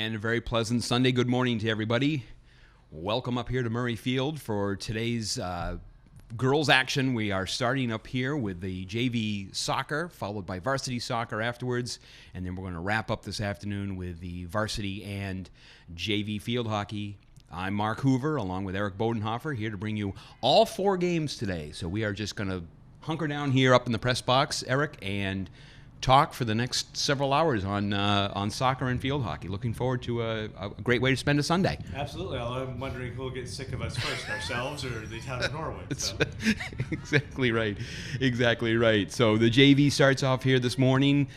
And a very pleasant Sunday. Good morning to everybody. Welcome up here to Murray Field for today's girls action. We are starting up here with the JV soccer, followed by varsity soccer afterwards. And then we're going to wrap up this afternoon with the varsity and JV field hockey. I'm Mark Hoover, along with Eric Bodenhofer, here to bring you all 4 games today. So we are just going to hunker down here up in the press box, Eric, and talk for the next several hours on soccer and field hockey. Looking forward to a great way to spend a Sunday. Absolutely. Although I'm wondering who will get sick of us first, ourselves or the town of Norwood. So. Exactly right. Exactly right. So the JV starts off here this morning,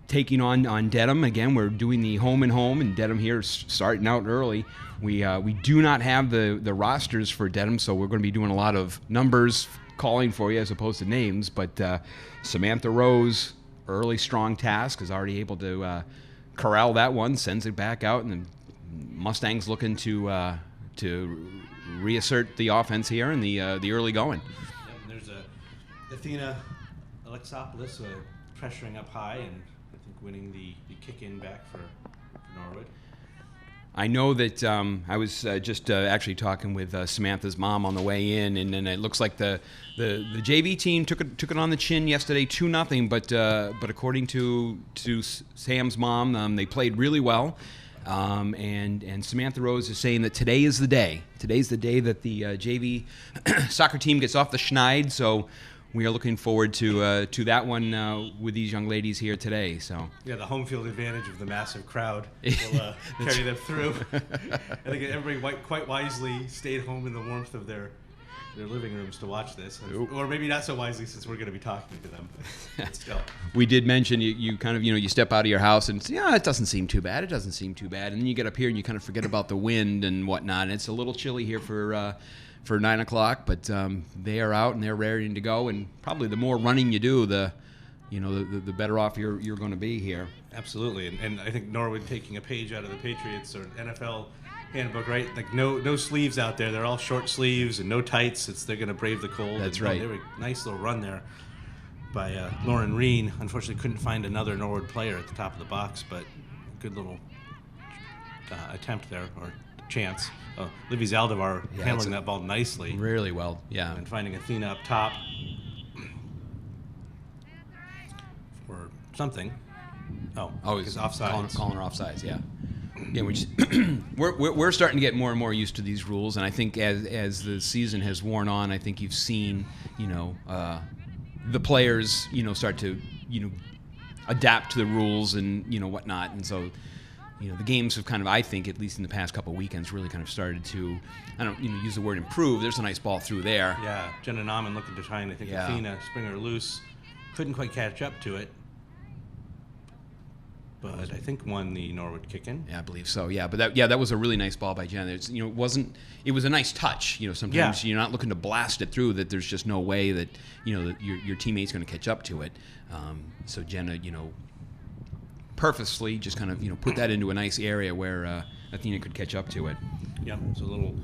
taking on Dedham. Again, we're doing the home and home, and Dedham here is starting out early. We do not have the rosters for Dedham, so we're going to be doing a lot of numbers calling for you as opposed to names, but Samantha Rose, early strong task, is already able to corral that one, sends it back out, and the Mustangs looking to reassert the offense here in the early going. Yep, and there's Athena Alexopoulos pressuring up high and I think winning the kick-in back for Norwood. I know that I was just actually talking with Samantha's mom on the way in, and it looks like the JV team took it on the chin yesterday, 2-0. But according to Sam's mom, they played really well. And Samantha Rose is saying that today is the day. Today's the day that the JV soccer team gets off the schneid. So we are looking forward to that one with these young ladies here today. So yeah, the home field advantage of the massive crowd will carry them through. I think everybody quite wisely stayed home in the warmth of their living rooms to watch this, or maybe not so wisely since we're going to be talking to them. Still, we did mention you kind of you step out of your house and it doesn't seem too bad. It doesn't seem too bad, and then you get up here and you kind of forget about the wind and whatnot. And it's a little chilly here for 9 o'clock, but they are out and they're raring to go. And probably the more running you do, the better off you're going to be here. Absolutely, and I think Norwood taking a page out of the Patriots or NFL handbook, right? Like no sleeves out there. They're all short sleeves and no tights. They're going to brave the cold. That's right. They were a nice little run there by Lauren Reen. Unfortunately, couldn't find another Norwood player at the top of the box, but good little attempt there or chance. Livy Zaldivar handling that ball nicely. Really well, yeah. And finding Athena up top for something. He's offsides. Calling her offsides, yeah. Yeah, we're starting to get more and more used to these rules, and I think as the season has worn on, I think you've seen the players start to adapt to the rules and whatnot, and so the games have kind of, I think, at least in the past couple of weekends, really kind of started to, I don't use the word improve. There's a nice ball through there. Yeah, Jenna Nauman looking to try, and I think Athena spring her loose, couldn't quite catch up to it. But I think won the Norwood kick-in. Yeah, I believe so. Yeah, but that was a really nice ball by Jenna. It's, it was a nice touch. Sometimes you're not looking to blast it through. That there's just no way that that your teammate's going to catch up to it. So Jenna, purposely just kind of put that into a nice area where Athena could catch up to it. Yeah, so a little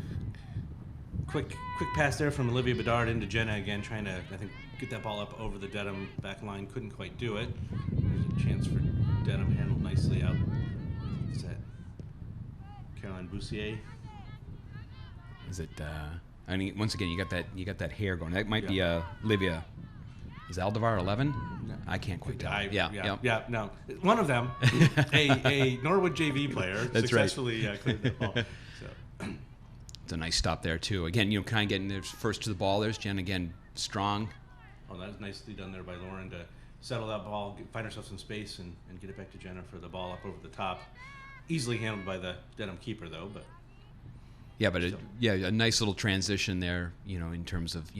quick pass there from Olivia Bedard into Jenna again, trying to get that ball up over the Dedham back line. Couldn't quite do it. There's a chance for Dedham, handled nicely out. Is that Caroline Boussier? Is it? Once again, you got that hair going. That might be Livia. Is Aldevar 11? No. I can't quite tell. Yeah. No, one of them, a Norwood JV player, That's successfully cleared the ball. So. It's a nice stop there too. Again, kind of getting there first to the ball. There's Jen again, strong. Oh, that was nicely done there by Lauren to settle that ball, find herself some space, and get it back to Jenna for the ball up over the top. Easily handled by the Dedham keeper, though. But yeah, but a nice little transition there. In terms of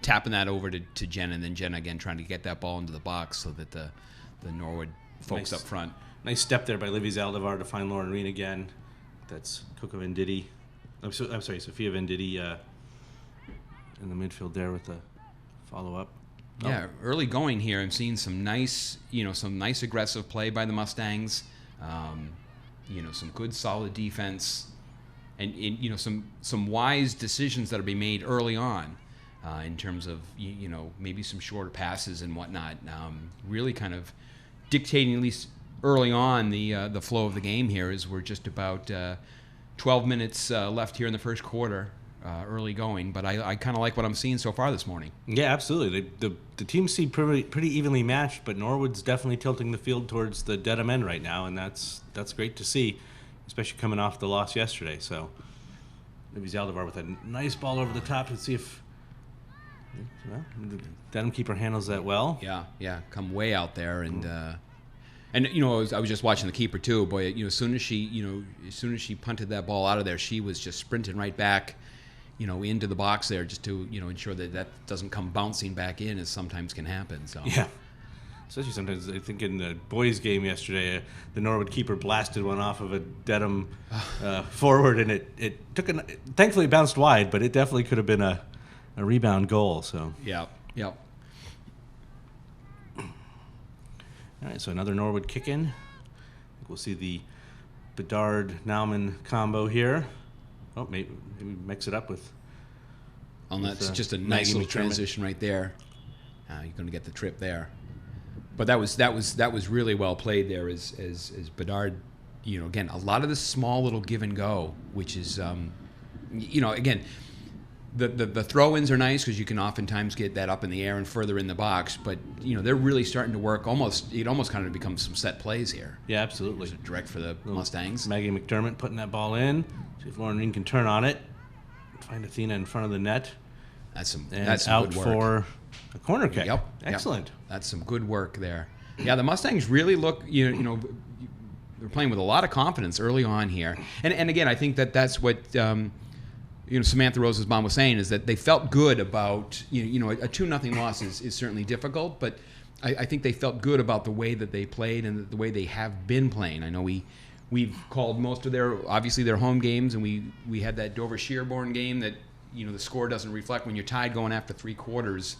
tapping that over to Jenna, and then Jenna again trying to get that ball into the box so that the Norwood folks up front. Nice step there by Livy Zaldivar to find Lauren Reen again. That's Coca Venditti. I'm sorry, Sophia Venditti in the midfield there with the follow-up. Yeah, early going here. I'm seeing some nice aggressive play by the Mustangs. Some good solid defense, and some wise decisions that are being made early on. In terms of maybe some shorter passes and whatnot, really kind of dictating, at least early on the flow of the game here is we're just about 12 minutes left here in the first quarter, early going. But I kind of like what I'm seeing so far this morning. Yeah, absolutely. The teams seem pretty evenly matched, but Norwood's definitely tilting the field towards the Dedham end right now, and that's great to see, especially coming off the loss yesterday. So maybe Zaldivar with a nice ball over the top to see if the Dedham keeper handles that well. Yeah, come way out there and I was just watching the keeper too. Boy, as soon as she punted that ball out of there, she was just sprinting right back, into the box there just to ensure that doesn't come bouncing back in, as sometimes can happen. So yeah. Especially sometimes, I think in the boys' game yesterday, the Norwood keeper blasted one off of a Dedham forward, and it took thankfully it bounced wide, but it definitely could have been a rebound goal. So yeah. All right, so another Norwood kick in. I think we'll see the Bedard-Nauman combo here. Oh, maybe mix it up with. Oh, that's just a nice little transition right there. You're going to get the trip there. But that was really well played there as Bedard, again, a lot of the small little give and go, which is, again, the throw-ins are nice because you can oftentimes get that up in the air and further in the box, but they're really starting to work. It almost kind of becomes some set plays here. Yeah, absolutely. Direct for the Mustangs. Maggie McDermott putting that ball in. See if Lauren Reen can turn on it. Find Athena in front of the net. That's some out good work. For a corner kick. Yep. Excellent. That's some good work there. Yeah, the Mustangs really look, they're playing with a lot of confidence early on here. And again, I think that's what Samantha Rose's mom was saying, is that they felt good about, a 2-0 loss is certainly difficult, but I think they felt good about the way that they played and the way they have been playing. I know we've called most of their home games, and we had that Dover-Shearborn game that, the score doesn't reflect when you're tied going after 3 quarters,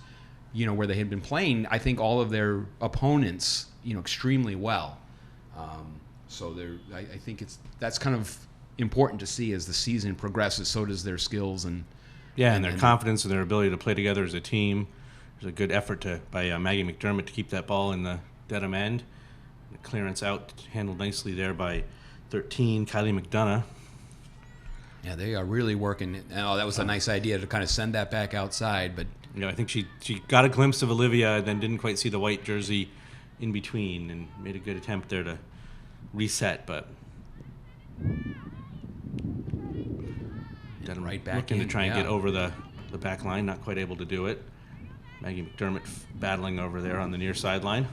where they had been playing, I think, all of their opponents, extremely well. So I think that's kind of important to see as the season progresses. So does their skills and their confidence and their ability to play together as a team. There's a good effort by Maggie McDermott to keep that ball in the Dedham end. The clearance out handled nicely there by 13 Kylie McDonough. Yeah, they are really working. Oh, that was a nice idea to kind of send that back outside, but I think she got a glimpse of Olivia and then didn't quite see the white jersey in between and made a good attempt there to reset, but Dedham right back looking to try and get over the back line, not quite able to do it. Maggie McDermott battling over there on the near sideline.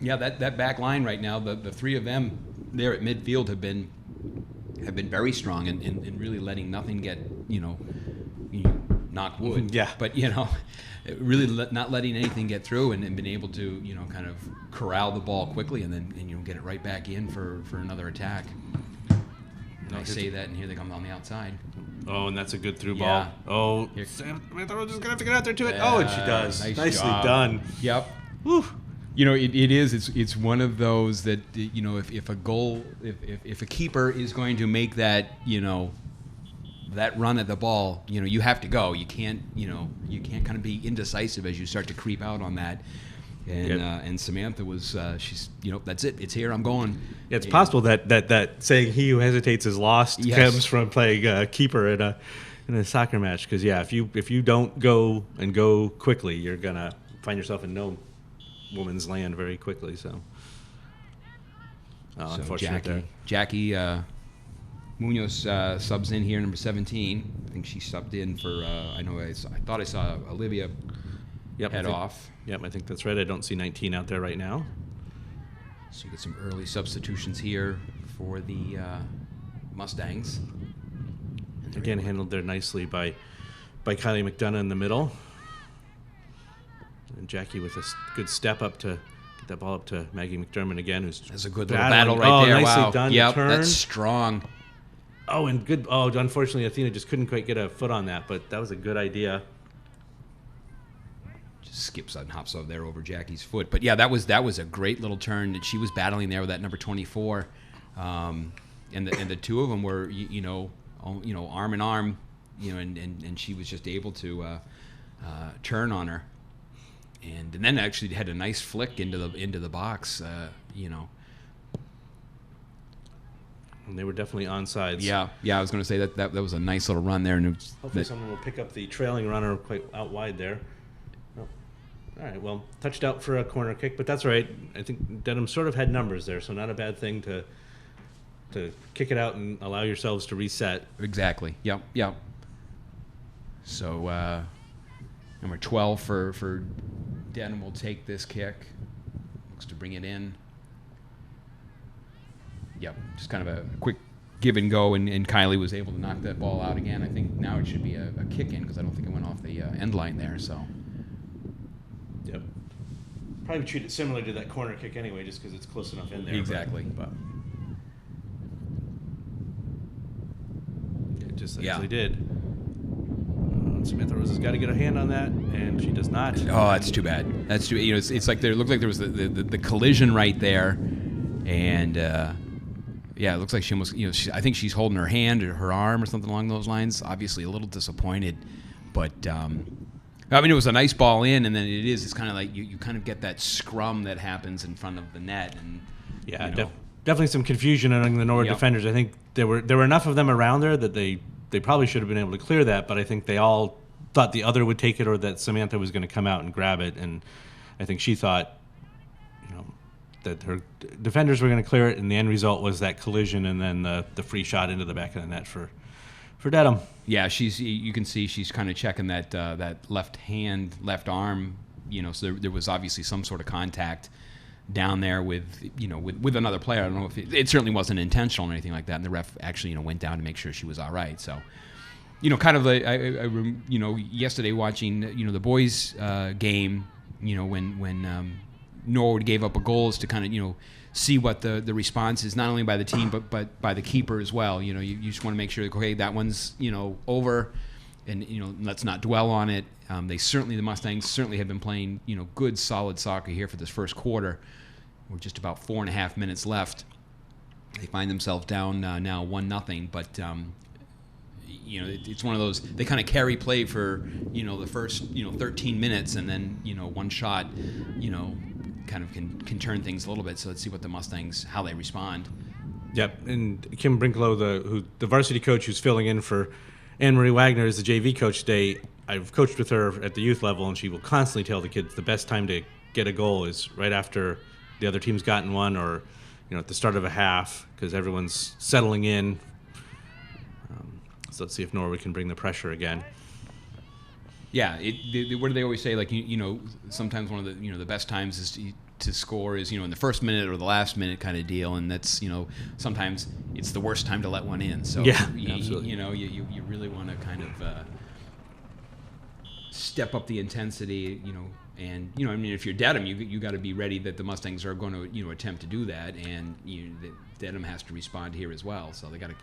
Yeah, that back line right now, the 3 of them there at midfield have been very strong and really letting nothing get, knock wood. Yeah. But, really not letting anything get through and been able to, kind of corral the ball quickly and then get it right back in for another attack. I say that, and here they come on the outside. Oh, and that's a good through ball. Yeah. Oh, Samantha just going to have to get out there to it. Oh, and she does. Nicely done. Yep. Whew. It's one of those that, if a goal, if a keeper is going to make that, that run at the ball, you have to go. You can't kind of be indecisive as you start to creep out on that. And Samantha was, she's, that's it. It's here. I'm going. It's possible that saying "he who hesitates is lost" comes from playing keeper in a soccer match. Because if you don't go quickly, you're gonna find yourself in no woman's land very quickly. So unfortunately, Jackie Munoz subs in here, number 17. I think she subbed in for. I thought I saw Olivia head off. Yep, I think that's right. I don't see 19 out there right now. So you get some early substitutions here for the Mustangs. And again, handled there nicely by Kylie McDonough in the middle. And Jackie with a good step up to get that ball up to Maggie McDermott again, who's That's a good little battle right there. Nicely Wow. done. Yep, Turn. that's strong. Oh, and good. Oh, unfortunately, Athena just couldn't quite get a foot on that, but that was a good idea. Just skips and hops over there over Jackie's foot. But yeah, that was a great little turn that she was battling there with that number 24, and the two of them were arm in arm, and she was just able to turn on her. and then actually had a nice flick into the box. And they were definitely onsides. Yeah. I was going to say that was a nice little run there, and Hopefully someone will pick up the trailing runner quite out wide there. Oh. All right, well, touched out for a corner kick, but that's all right. I think Dedham sort of had numbers there, so not a bad thing to kick it out and allow yourselves to reset. Exactly. Yep. So number 12 for Dedham will take this kick. Looks to bring it in. Yep, just kind of a quick give and go, and Kylie was able to knock that ball out again. I think now it should be a kick in because I don't think it went off the end line there. So. Yep. Probably treat it similar to that corner kick anyway, just because it's close enough in there. Exactly. But it just actually did. Samantha Rose has got to get a hand on that, and she does not. Oh, that's too bad. That's too. It's like there looked like there was the collision right there, and. Yeah, it looks like she almost, I think she's holding her hand or her arm or something along those lines. Obviously a little disappointed, but it was a nice ball in, and then it's kind of like you kind of get that scrum that happens in front of the net, and definitely some confusion among the Norwood defenders. I think there were enough of them around there that they probably should have been able to clear that, but I think they all thought the other would take it or that Samantha was going to come out and grab it, and I think she thought that her defenders were going to clear it, and the end result was that collision and then the free shot into the back of the net for Dedham. Yeah, you can see she's kind of checking that left arm, so there was obviously some sort of contact down there with another player. I don't know if it certainly wasn't intentional or anything like that, and the ref actually went down to make sure she was all right. So kind of yesterday watching the boys game, when Norwood gave up a goal, is to kind of see what the response is, not only by the team but by the keeper as well. You just want to make sure that, okay, that one's over, and let's not dwell on it. The Mustangs certainly have been playing good solid soccer here for this first quarter. We're just about 4.5 minutes left. They find themselves down now 1-0, but it's one of those, they kind of carry play for the first 13 minutes, and then one shot kind of can turn things a little bit. So let's see what the Mustangs, how they respond. Yep, and Kim Brinklow, the varsity coach who's filling in for Anne-Marie Wagner, is the JV coach today. I've coached with her at the youth level, and she will constantly tell the kids the best time to get a goal is right after the other team's gotten one, or at the start of a half, because everyone's settling in. So let's see if Norwood can bring the pressure again. Yeah, what do they always say? Like sometimes one of the best times is to score is in the first minute or the last minute kind of deal, and that's sometimes it's the worst time to let one in. So yeah, absolutely. You really want to kind of step up the intensity. And if you're Dedham, you got to be ready that the Mustangs are going to attempt to do that, and Dedham has to respond here as well. So they got to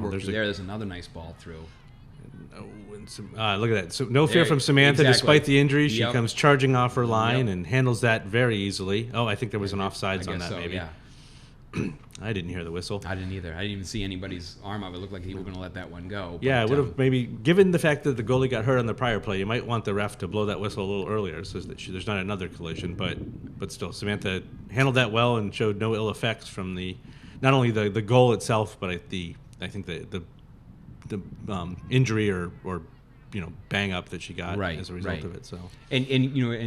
work there's another nice ball through. Look at that. So no fear from Samantha, despite the injury. She comes charging off her line and handles that very easily. Oh, I think there was an offsides on that, so, maybe. Yeah. I didn't hear the whistle. I didn't either. I didn't even see anybody's arm up. It looked like he was going to let that one go. Yeah, it would have maybe, given the fact that the goalie got hurt on the prior play, you might want the ref to blow that whistle a little earlier so that there's not another collision. But still, Samantha handled that well and showed no ill effects from not only the goal itself, but I think the injury or bang up that she got as a result of it. So and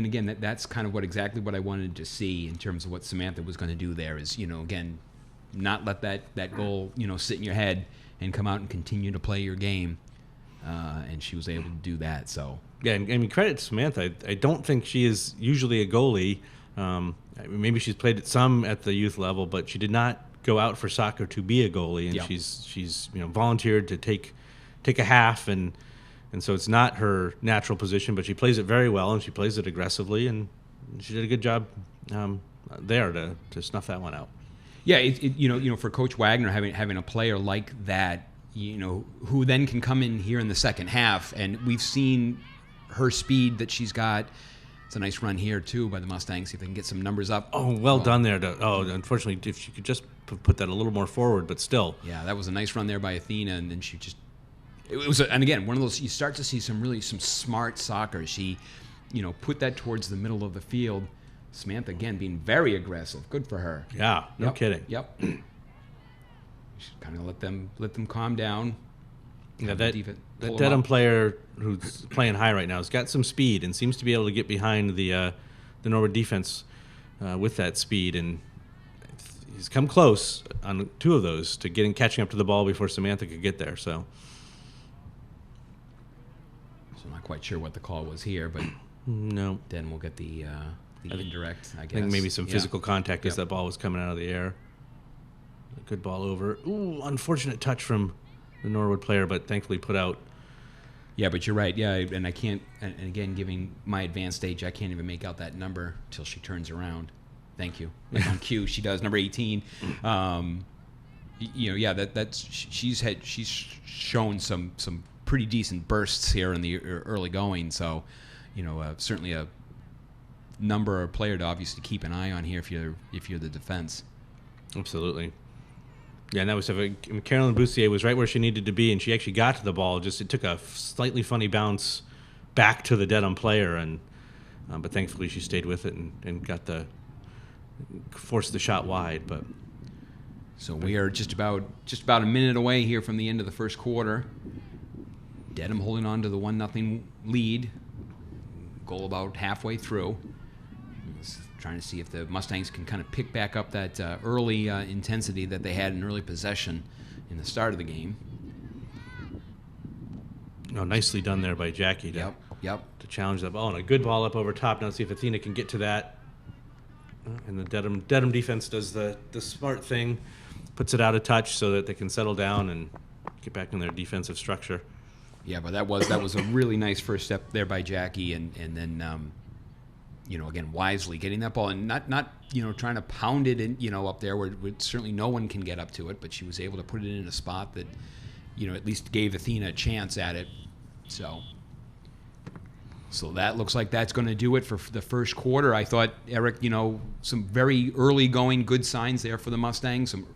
again that's kind of exactly what I wanted to see in terms of what Samantha was going to do there is again not let that goal sit in your head and come out and continue to play your game, and she was able to do that. So yeah, and I mean, credit to Samantha. I don't think she is usually a goalie. Maybe she's played some at the youth level, but she did not go out for soccer to be a goalie, and she's volunteered to take a half, and so it's not her natural position, but she plays it very well, and she plays it aggressively, and she did a good job there to snuff that one out. Yeah, for Coach Wagner having a player like that, who then can come in here in the second half, and we've seen her speed that she's got. It's a nice run here too by the Mustangs. See if they can get some numbers up. Oh, well done there. Unfortunately, if she could just put that a little more forward, but still. Yeah, that was a nice run there by Athena, and then she just It was, and again, one of those, you start to see some smart soccer. She, put that towards the middle of the field. Samantha, again, being very aggressive. Good for her. Yeah, no kidding. Yep. Kind of let them calm down. Yeah, that Dedham player who's playing high right now has got some speed and seems to be able to get behind the Norwood defense with that speed, and he's come close on 2 of those to catching up to the ball before Samantha could get there. So I'm not quite sure what the call was here, but no. Then we'll get the indirect, I guess. I think maybe some physical contact as that ball was coming out of the air. A good ball over. Ooh, unfortunate touch from the Norwood player, but thankfully put out. Yeah, but you're right. Yeah, and I can't. And again, giving my advanced age, I can't even make out that number till she turns around. Thank you. Like on cue, she does number 18. She's shown some pretty decent bursts here in the early going. So, certainly a number or player to obviously keep an eye on here if you're the defense. Absolutely. Yeah, and that was Carolyn Boussier was right where she needed to be, and she actually got to the ball. Just it took a slightly funny bounce back to the Dedham player, and but thankfully she stayed with it and forced the shot wide. But so we are just about a minute away here from the end of the first quarter. Dedham holding on to the 1-0 lead. Goal about halfway through. Trying to see if the Mustangs can kind of pick back up that early intensity that they had in early possession in the start of the game. Oh, nicely done there by Jackie to challenge that ball. And a good ball up over top. Now see if Athena can get to that. And the Dedham defense does the smart thing, puts it out of touch so that they can settle down and get back in their defensive structure. Yeah, but that was a really nice first step there by Jackie, and then again, wisely getting that ball and not trying to pound it in, up there where certainly no one can get up to it, but she was able to put it in a spot that, at least gave Athena a chance at it. So that looks like that's going to do it for the first quarter. I thought, Eric, some very early going good signs there for the Mustangs, some,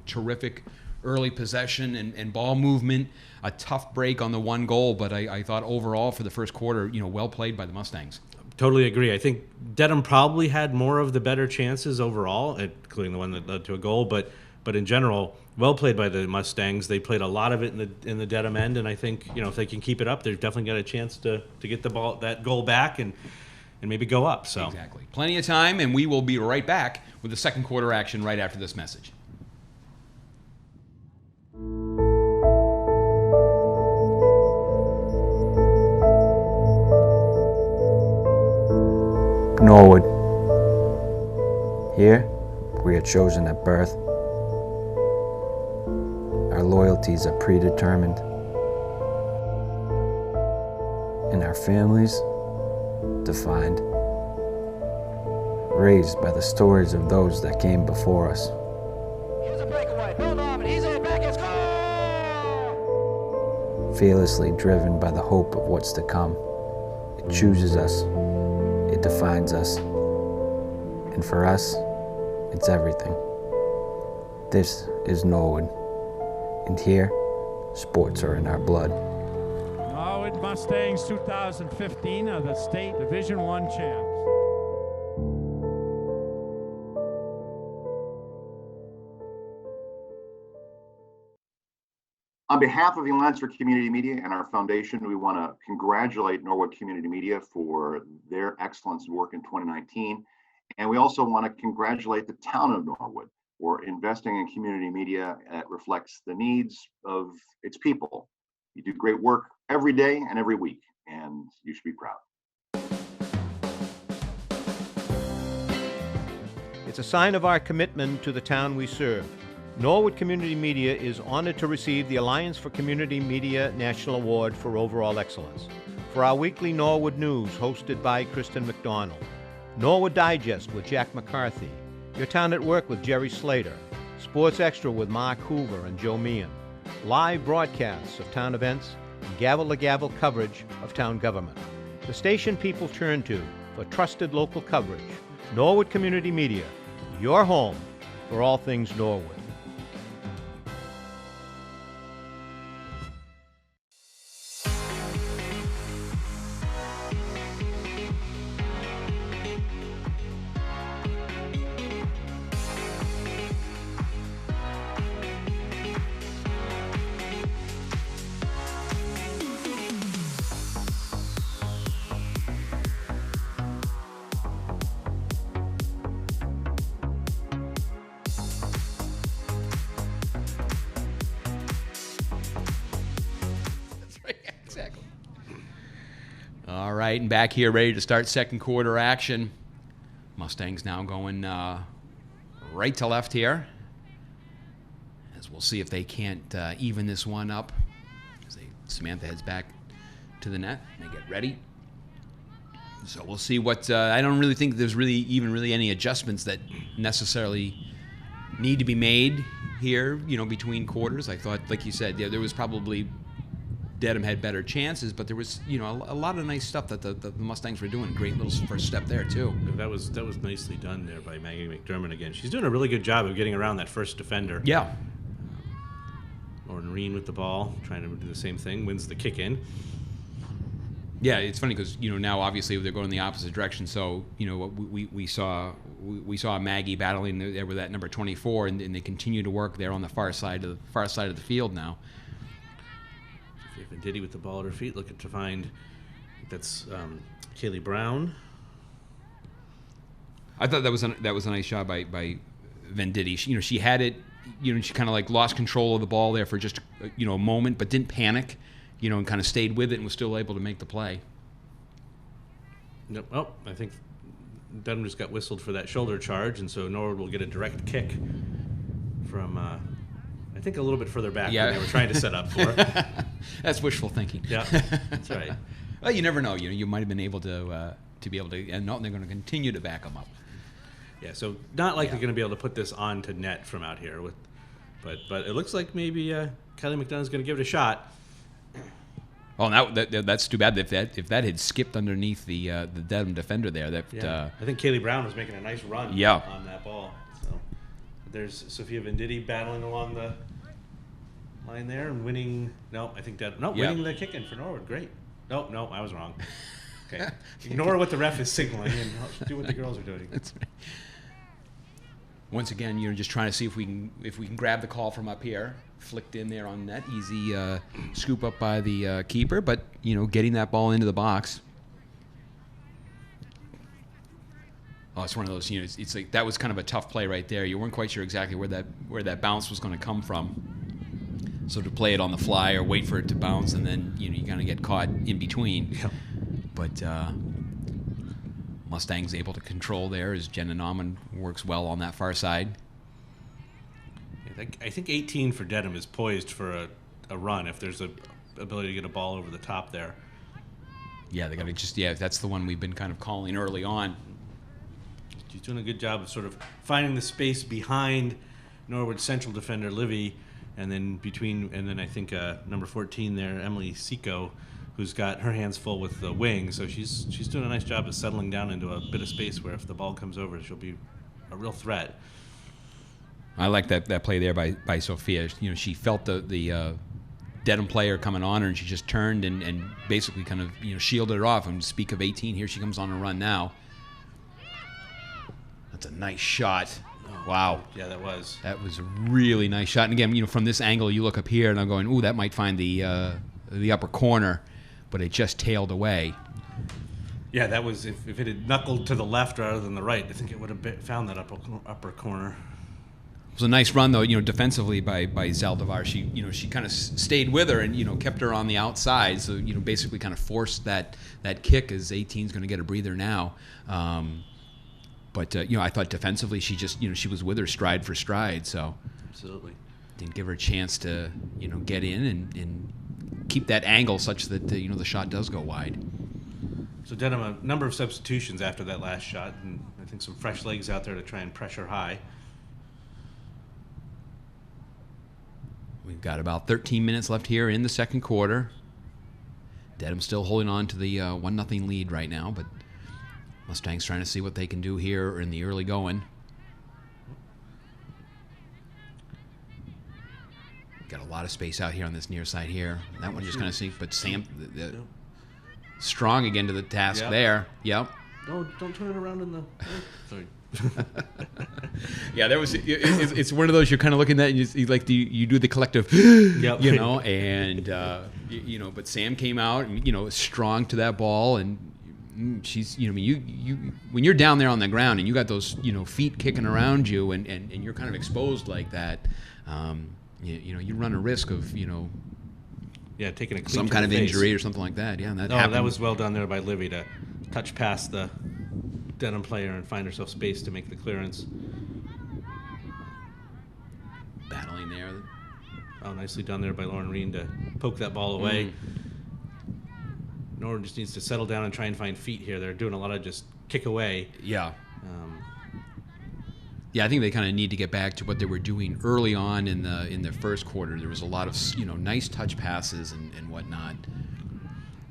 terrific early possession and ball movement, a tough break on the 1 goal, but I thought overall for the first quarter, well played by the Mustangs. Totally agree. I think Dedham probably had more of the better chances overall, including the one that led to a goal. But in general, well played by the Mustangs. They played a lot of it in the Dedham end, and I think if they can keep it up, they've definitely got a chance to get that goal back and maybe go up. So exactly, plenty of time, and we will be right back with the second quarter action right after this message. Norwood. Here, we are chosen at birth. Our loyalties are predetermined. And our families, defined. Raised by the stories of those that came before us. Here's a breakaway. Bill Norman, he's in back and score! Fearlessly driven by the hope of what's to come. It chooses us. It defines us, and for us, it's everything. This is Norwood, and here, sports are in our blood. Norwood Mustangs 2015 are the state Division I champs. On behalf of the Alliance for Community Media and our foundation, we want to congratulate Norwood Community Media for their excellence work in 2019. And we also want to congratulate the town of Norwood for investing in community media that reflects the needs of its people. You do great work every day and every week, and you should be proud. It's a sign of our commitment to the town we serve. Norwood Community Media is honored to receive the Alliance for Community Media National Award for Overall Excellence for our weekly Norwood News hosted by Kristen McDonald, Norwood Digest with Jack McCarthy, Your Town at Work with Jerry Slater, Sports Extra with Mark Hoover and Joe Meehan, live broadcasts of town events, and gavel-to-gavel coverage of town government. The station people turn to for trusted local coverage. Norwood Community Media, your home for all things Norwood. right, and back here ready to start second quarter action. Mustangs now going right to left here. As we'll see if they can't even this one up. As Samantha heads back to the net. They get ready. So we'll see what... I don't really think there's really any adjustments that necessarily need to be made here, between quarters. I thought, like you said, there was probably... Dedham had better chances, but there was, a lot of nice stuff that the Mustangs were doing. Great little first step there, too. That was nicely done there by Maggie McDermott again. She's doing a really good job of getting around that first defender. Yeah. Noreen with the ball, trying to do the same thing, wins the kick in. Yeah, it's funny because now obviously they're going in the opposite direction. So we saw Maggie battling there with that number 24, and they continue to work there on the far side of the field now. Diddy with the ball at her feet, looking to find. That's Kaylee Brown. I thought that was a nice shot by Venditti. She had it. She kind of like lost control of the ball there for just a moment, but didn't panic. And kind of stayed with it and was still able to make the play. Yep. Oh, I think Dedham just got whistled for that shoulder charge, and so Norwood will get a direct kick from, I think, a little bit further back than they were trying to set up for. That's wishful thinking. Yeah, that's right. Well, you never know. You might have been able to be able to, and they're going to continue to back them up. Yeah, so not like they're going to be able to put this onto net from out here, but it looks like maybe Kylie McDonough's going to give it a shot. Oh, that's too bad. If that had skipped underneath the Dedham defender there, I think Kaylee Brown was making a nice run on that ball. So there's Sophia Venditti battling along the line there and winning. No, I think winning the kick in for Norwood. Great. No, I was wrong. Okay, ignore what the ref is signaling and do what the girls are doing. That's right. Once again, just trying to see if we can grab the call from up here. Flicked in there on net, easy scoop up by the keeper, but getting that ball into the box. Oh, it's one of those. It's like that was kind of a tough play right there. You weren't quite sure exactly where that bounce was going to come from. So to play it on the fly or wait for it to bounce, and then you kind of get caught in between. Yeah. But Mustang's able to control there as Jenna Nauman works well on that far side. I think 18 for Dedham is poised for a run if there's a ability to get a ball over the top there. Yeah, they got to that's the one we've been kind of calling early on. She's doing a good job of sort of finding the space behind Norwood's central defender Livy, and then I think number 14 there, Emily Seco, who's got her hands full with the wing. So she's doing a nice job of settling down into a bit of space where if the ball comes over, she'll be a real threat. I like that play there by Sophia. She felt the Dedham player coming on her, and she just turned and basically kind of shielded her off. And to speak of 18, here she comes on a run now. That's a nice shot. Wow. Yeah, that was a really nice shot. And again, from this angle, you look up here, and I'm going, ooh, that might find the upper corner, but it just tailed away. Yeah, that was if it had knuckled to the left rather than the right, I think it would have found that upper corner. It was a nice run, though, defensively by Zaldivar. She kind of stayed with her and, kept her on the outside. So, basically kind of forced that kick as 18's going to get a breather now. But I thought defensively she just, she was with her stride for stride. So absolutely didn't give her a chance to, get in and keep that angle such that, the shot does go wide. So Dedham, a number of substitutions after that last shot, and I think some fresh legs out there to try and pressure high. We've got about 13 minutes left here in the second quarter. Dedham still holding on to the 1-0 lead right now, but Mustangs trying to see what they can do here in the early going. Got a lot of space out here on this near side here. That one just kind of sinks, but Sam strong again to the task there. Yep. No, don't turn it around in the... Sorry. Yeah, there was. It's one of those you're kind of looking at, and you do the collective, yep. And but Sam came out and strong to that ball, and she's you when you're down there on the ground and you got those feet kicking around you, and you're kind of exposed like that, you run a risk of taking a cleat some to kind the of face. injury or something like that. Yeah, and that Oh, happened. that was well done there by Livy to touch past the Dedham player and find herself space to make the clearance. battling there. Oh, nicely done there by Lauren Reen to poke that ball away. Norwood just needs to settle down and try and find feet here. They're doing a lot of just kick away. Yeah. Um, Yeah, I think they kind of need to get back to what they were doing early on in the first quarter. There was a lot of nice touch passes and whatnot.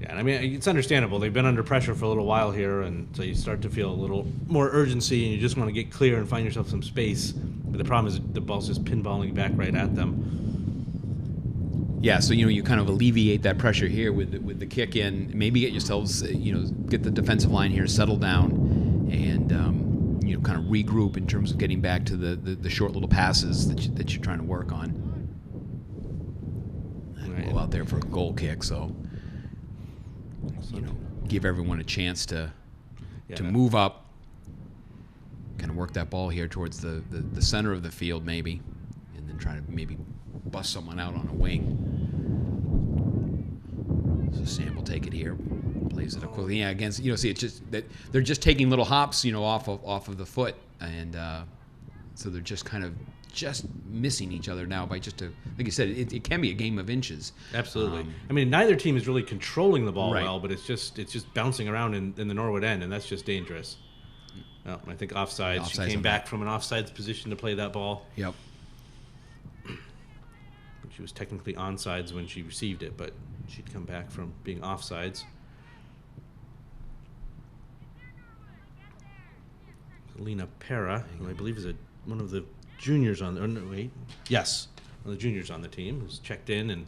Yeah, and I mean, it's understandable. They've been under pressure for a little while here, and so you start to feel a little more urgency, and you just want to get clear and find yourself some space. But the problem is the ball's just pinballing back right at them. Yeah, so you kind of alleviate that pressure here with the kick in. Maybe get yourselves get the defensive line here settled down, and kind of regroup in terms of getting back to the short little passes that you're trying to work on. And go out there for a goal kick, so give everyone a chance to move up, kind of work that ball here towards the center of the field maybe, and then try to maybe bust someone out on a wing. So Sam will take it here, plays it up quickly. Yeah, against see, it's just that they're just taking little hops, off of the foot, and so they're just kind of missing each other now by like you said, it can be a game of inches. Absolutely. I mean, neither team is really controlling the ball Right. well, but it's just bouncing around in the Norwood end, and that's just dangerous. Well, I think offside. She Offside's came on back that. from an offsides position to play that ball. Yep. She was technically onsides when she received it, but she'd come back from being offsides. Lena Pera, who I believe is one of the juniors on the. Oh, no, wait. Yes, one of the juniors on the team who's checked in and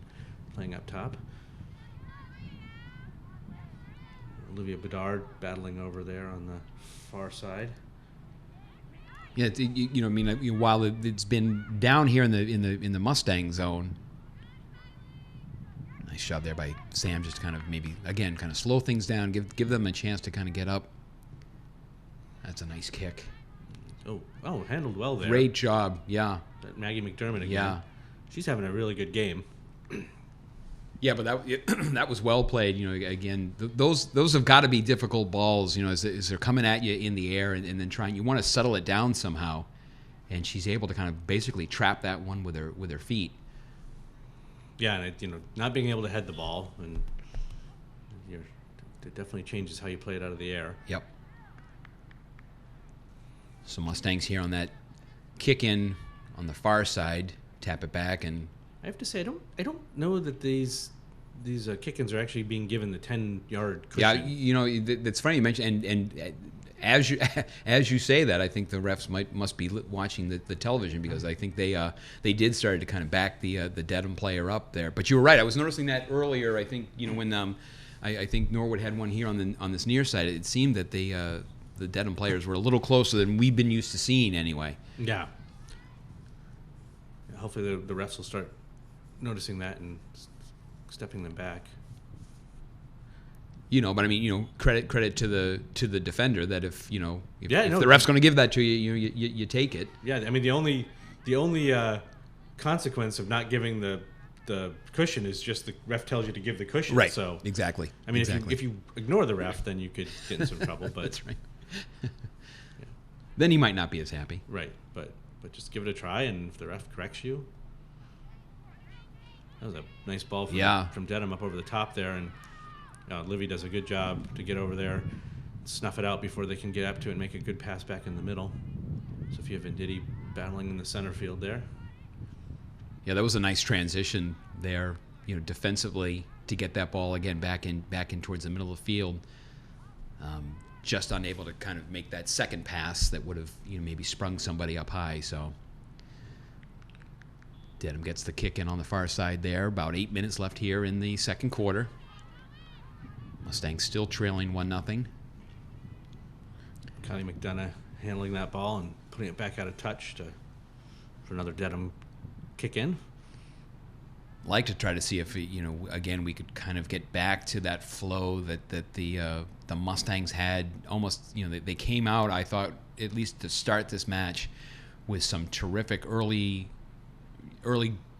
playing up top. Olivia Bedard battling over there on the far side. Yeah, while it's been down here in the Mustang zone, nice job there by Sam, just kind of maybe again kind of slow things down, give them a chance to kind of get up. That's a nice kick. Oh, handled well there. Great job, yeah. That Maggie McDermott again. Yeah. She's having a really good game. Yeah, but that was well played. Again, those have got to be difficult balls. As they're coming at you in the air and then trying. You want to settle it down somehow, and she's able to kind of basically trap that one with her feet. Yeah, and not being able to head the ball, and it definitely changes how you play it out of the air. Yep. So Mustangs here on that kick in on the far side, tap it back, and I have to say, I don't know that these kick-ins are actually being given the 10-yard cushion. yeah, that's funny you mentioned, and as you say that, I think the refs must be watching the television, because I think they did start to kind of back the Dedham player up there. But you were right. I was noticing that earlier. I think when I think Norwood had one here on this near side. It seemed that the Dedham players were a little closer than we've been used to seeing anyway. Yeah. Hopefully the refs will start noticing that and stepping them back. But I mean, credit to the defender that if the no. ref's going to give that to you, you take it. Yeah, I mean the only consequence of not giving the cushion is just the ref tells you to give the cushion. Right. So Exactly. I mean, exactly. if you ignore the ref, then you could get in some trouble. But That's right. Then he might not be as happy. right, but just give it a try, and if the ref corrects you, that was a nice ball from Dedham up over the top there, and Livy does a good job to get over there, snuff it out before they can get up to it and make a good pass back in the middle. Sophia Venditti battling in the center field there. Yeah, that was a nice transition there, defensively to get that ball again back in towards the middle of the field. Just unable to kind of make that second pass that would have maybe sprung somebody up high. So Dedham gets the kick in on the far side there. About 8 minutes left here in the second quarter. Mustangs still trailing 1-0. Kylie McDonough handling that ball and putting it back out of touch for another Dedham kick in. Like to try to see if again we could kind of get back to that flow that the Mustangs had. Almost they came out, I thought, at least to start this match, with some terrific early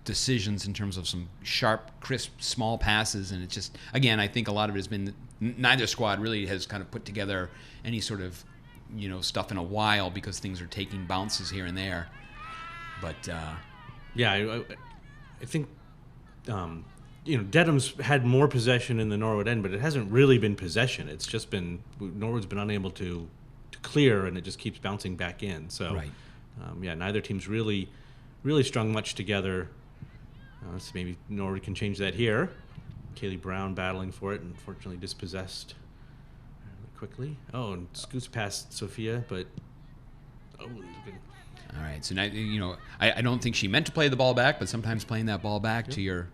decisions in terms of some sharp, crisp, small passes, and it's just, again, I think a lot of it has been neither squad really has kind of put together any sort of, stuff in a while because things are taking bounces here and there. But I think Dedham's had more possession in the Norwood end, but it hasn't really been possession. It's just been Norwood's been unable to clear, and it just keeps bouncing back in. So right. Neither team's really strung much together. So maybe Norwood can change that here. Kaylee Brown battling for it, and unfortunately dispossessed quickly. Oh, and scoots past Sophia, but all right. So now I don't think she meant to play the ball back, but sometimes playing that ball back to your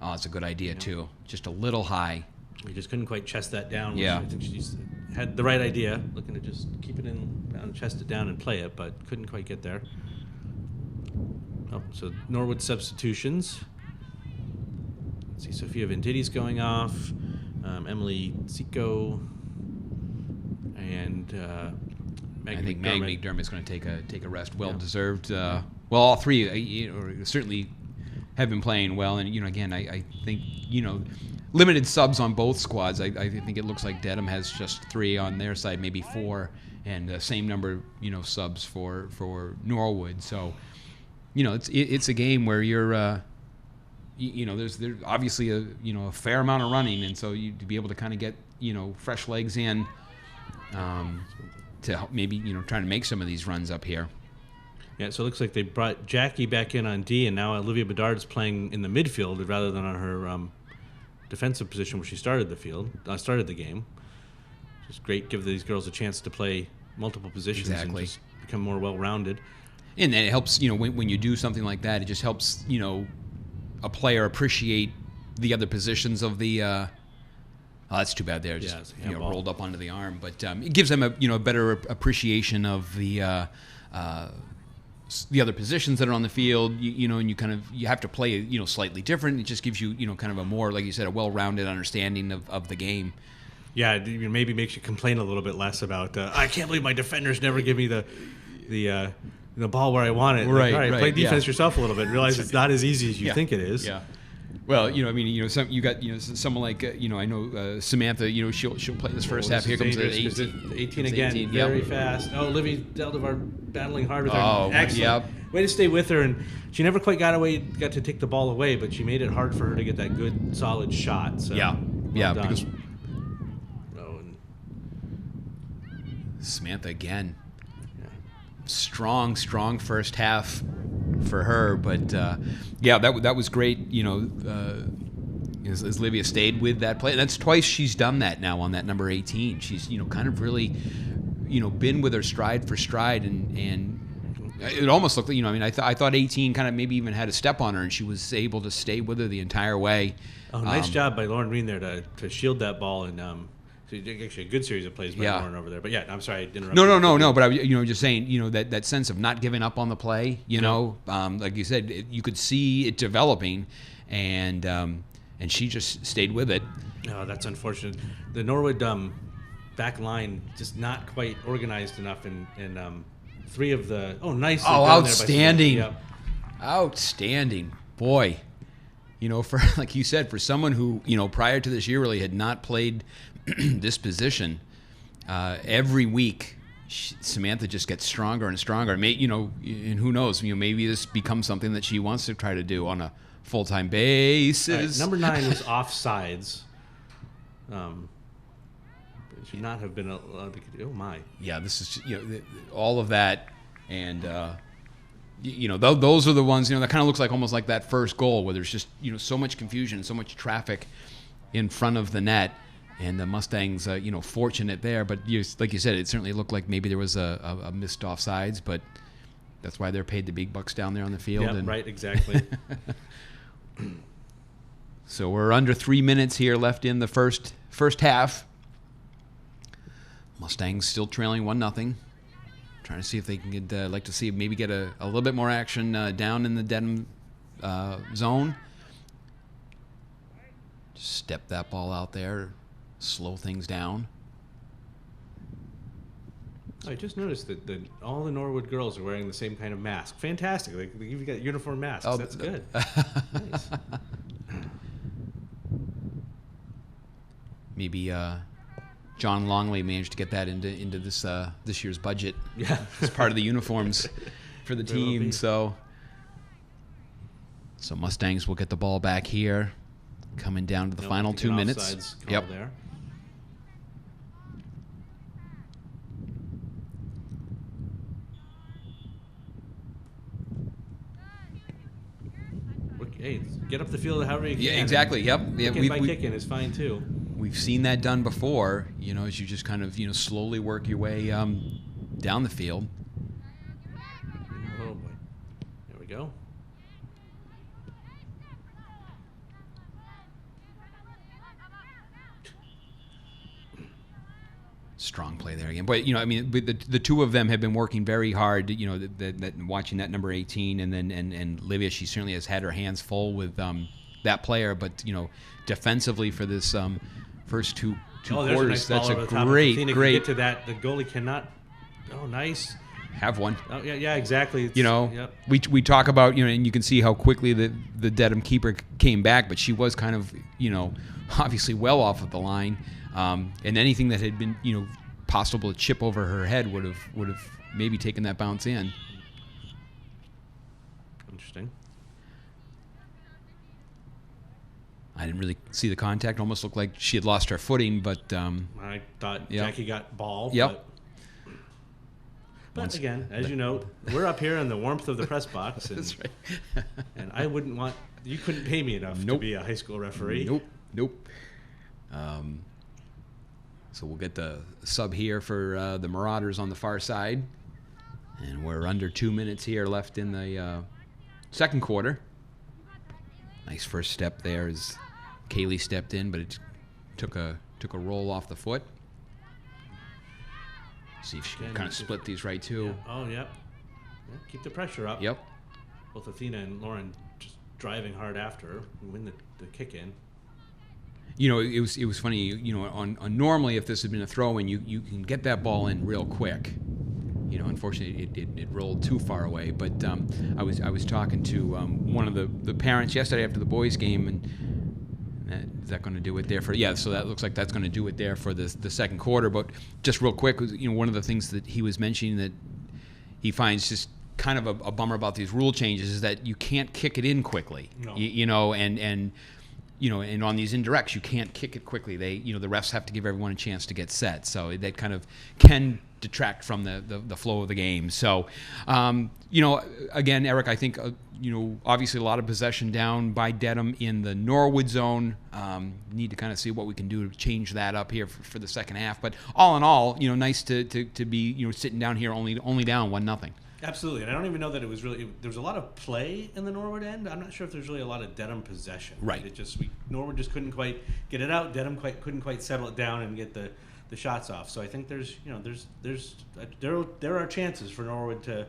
it's a good idea too. Just a little high. We just couldn't quite chest that down. Yeah. I think she's had the right idea, looking to just keep it in, chest it down and play it, but couldn't quite get there. Oh, so Norwood substitutions. Let's see, Sophia Venditti's going off, Emily Zico, and I think Maggie McDermott's going to take a rest. Well deserved. Well, all three certainly have been playing well, and again, I think limited subs on both squads. I think it looks like Dedham has just 3 on their side, maybe 4, and the same number subs for Norwood. So it's a game where you're there's obviously a fair amount of running, and so to be able to kind of get fresh legs in to help maybe trying to make some of these runs up here. Yeah, so it looks like they brought Jackie back in on D, and now Olivia Bedard's playing in the midfield rather than on her defensive position where she started the game. Just great, give these girls a chance to play multiple positions and just become more well-rounded. And then it helps, when you do something like that, it just helps, a player appreciate the other positions of the. Oh, that's too bad there. Just rolled up onto the arm, but it gives them a better appreciation of the other positions that are on the field. And you have to play slightly different. It just gives you kind of a more, like you said, a well-rounded understanding of the game. Yeah, it maybe makes you complain a little bit less about. I can't believe my defenders never give me the ball where I want it. Right, all right. right, Play defense yourself a little bit. Realize it's not as easy as you think it is. Yeah. Well, you got someone like I know Samantha. She'll play this first half. Here comes the 18 again, 18, very fast. Oh, Livy Deldevar battling hard with her. Oh, excellent. yep. Way to stay with her, and she never quite got to take the ball away, but she made it hard for her to get that good, solid shot. So yeah, well done. because Samantha again. Strong first half for her, but that was great. As Livia stayed with that play, that's twice she's done that now on that number 18. She's kind of really been with her stride for stride, and it almost looked like I thought 18 kind of maybe even had a step on her, and she was able to stay with her the entire way. Oh, nice job by Lauren Green there to shield that ball and. So actually, a good series of plays by Lauren over there. But I'm sorry, I didn't interrupt. No. But I was just saying, that sense of not giving up on the play. Like you said, you could see it developing, and she just stayed with it. Oh, that's unfortunate. The Norwood back line just not quite organized enough, and 3 of the nice. Oh, outstanding! Outstanding, boy. For like you said, for someone who prior to this year really had not played this position, every week Samantha just gets stronger and stronger. And who knows? Maybe this becomes something that she wants to try to do on a full-time basis. Right, number 9 was offsides. It should not have been allowed to. Oh my! Yeah, this is all of that, and those are the ones that kind of looks like almost like that first goal where there's just so much confusion, so much traffic in front of the net. And the Mustangs, fortunate there. But like you said, it certainly looked like maybe there was a missed offsides. But that's why they're paid the big bucks down there on the field. Yeah, right, exactly. So we're under 3 minutes here left in the first half. Mustangs still trailing 1-0. Trying to see if they can get, like to see maybe get a little bit more action down in the Dedham zone. Just step that ball out there. Slow things down. I just noticed that all the Norwood girls are wearing the same kind of mask. Fantastic. Like, you've got uniform masks. Oh, That's good. Nice. Maybe John Longley managed to get that into this year's budget. Yeah. It's part of the uniforms for the Very well team. be. So Mustangs will get the ball back here, coming down to the No, final I think 2 an minutes. offsides call Yep. there. Hey, get up the field however you can. Yeah, exactly. Yep. Yeah, Kicking by kicking is fine too. we've seen that done before. As you just kind of slowly work your way down the field. Oh boy. There we go. Strong play there again. But the two of them have been working very hard. Watching that number 18 and Livia, she certainly has had her hands full with that player. But defensively for this first two There's quarters, a nice that's ball a over the top. great Athena can get to that. The goalie cannot. Oh, nice. have one. Oh yeah, exactly. Yep. We talk about and you can see how quickly the Dedham keeper came back, but she was kind of obviously well off of the line. And anything that had been, possible to chip over her head would have maybe taken that bounce in. Interesting. I didn't really see the contact. Almost looked like she had lost her footing, but I thought Yep. Jackie got ball. Yep. But again, as you know, we're up here in the warmth of the press box, and, that's right. and I wouldn't want. You couldn't pay me enough to Nope. be a high school referee. Nope. So we'll get the sub here for the Marauders on the far side. And we're under 2 minutes here left in the second quarter. Nice first step there as Kaylee stepped in, but it took a roll off the foot. See if she can Again, kind of you split these right too. Yeah. Oh, yep. Yeah, keep the pressure up. Yep. Both Athena and Lauren just driving hard after her and win the kick in. It was funny. On normally if this had been a throw in, you can get that ball in real quick. Unfortunately it rolled too far away. But I was talking to one of the parents yesterday after the boys game, and is that going to do it there for? Yeah. So that looks like that's going to do it there for the second quarter. But just real quick, one of the things that he was mentioning that he finds just kind of a bummer about these rule changes is that you can't kick it in quickly. No. And on these indirects, you can't kick it quickly. The refs have to give everyone a chance to get set. So that kind of can detract from the flow of the game. So, again, Eric, I think, obviously a lot of possession down by Dedham in the Norwood zone. Need to kind of see what we can do to change that up here for the second half. But all in all, nice to be, sitting down here only down 1-0. Absolutely, and I don't even know that it was really. There was a lot of play in the Norwood end. I'm not sure if there's really a lot of Dedham possession. Right. It just Norwood just couldn't quite get it out. Dedham couldn't quite settle it down and get the shots off. So I think there are chances for Norwood to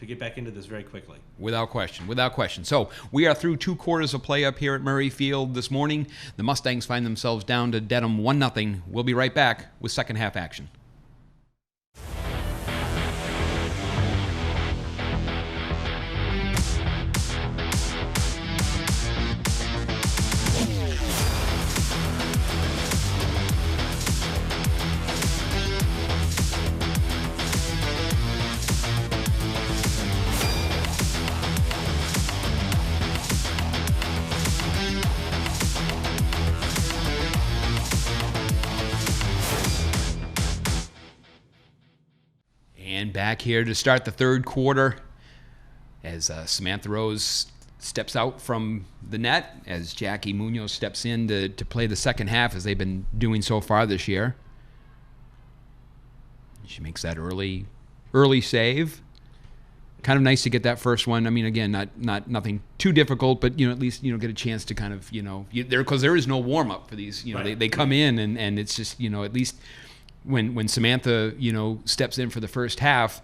get back into this very quickly. Without question. So we are through 2 quarters of play up here at Murray Field this morning. The Mustangs find themselves down to Dedham 1-0. We'll be right back with second half action. And back here to start the third quarter as Samantha Rose steps out from the net, as Jackie Munoz steps in to play the second half as they've been doing so far this year. She makes that early save. Kind of nice to get that first one. I mean, again, not nothing too difficult, but at least get a chance to kind of because there is no warm up for these. Right. They come in and it's just at least when Samantha steps in for the first half,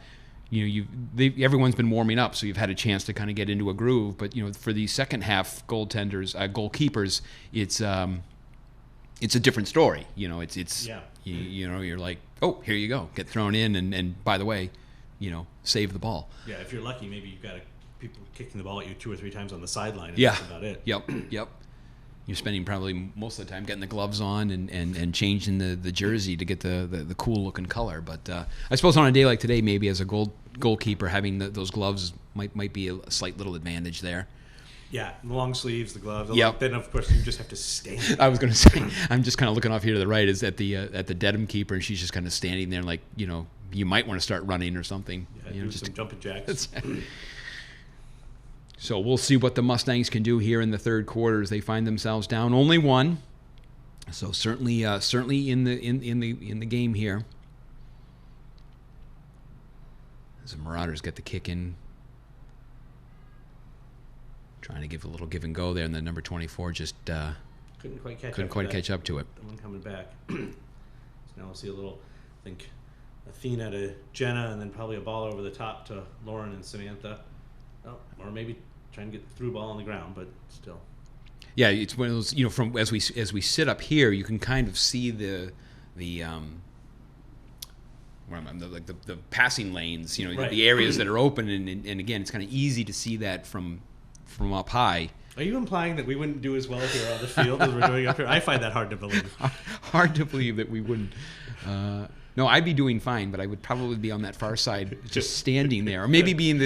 everyone's been warming up, so you've had a chance to kind of get into a groove. But for the second half goalkeepers, it's it's a different story. You know, it's Yeah. you know, you're like, oh, here you go, get thrown in, and by the way, you know, save the ball. Yeah, if you're lucky, maybe you've got people kicking the ball at you 2 or 3 times on the sideline. And Yeah, that's about it. Yep. You're spending probably most of the time getting the gloves on and changing the jersey to get the cool looking color. But I suppose on a day like today, maybe as a goalkeeper, having those gloves might be a slight little advantage there. Yeah, the long sleeves, the gloves. Yep. Then of course you just have to stand. I was going to say, I'm just kind of looking off here to the right, is at the Dedham keeper, and she's just kind of standing there, like, you know, you might want to start running or something. Yeah, You know, do just some jumping jacks. So we'll see what the Mustangs can do here in the third quarter as they find themselves down only one. So certainly in the game here. As the Marauders get the kick in, trying to give a little give and go there, and the number 24 just Couldn't quite catch up to it. The one coming back. So now we'll see a little, I think, Athena to Jenna, and then probably a ball over the top to Lauren and Samantha. Oh, or maybe trying to get the through ball on the ground, but still. Yeah, it's one of those, you know, from as we sit up here, you can kind of see the passing lanes, you know, Right. the areas that are open, and again, it's kind of easy to see that from up high. Are you implying that we wouldn't do as well here on the field as we're doing up here? I find that hard to believe. Hard to believe that we wouldn't. No, I'd be doing fine, but I would probably be on that far side, just standing there, or maybe being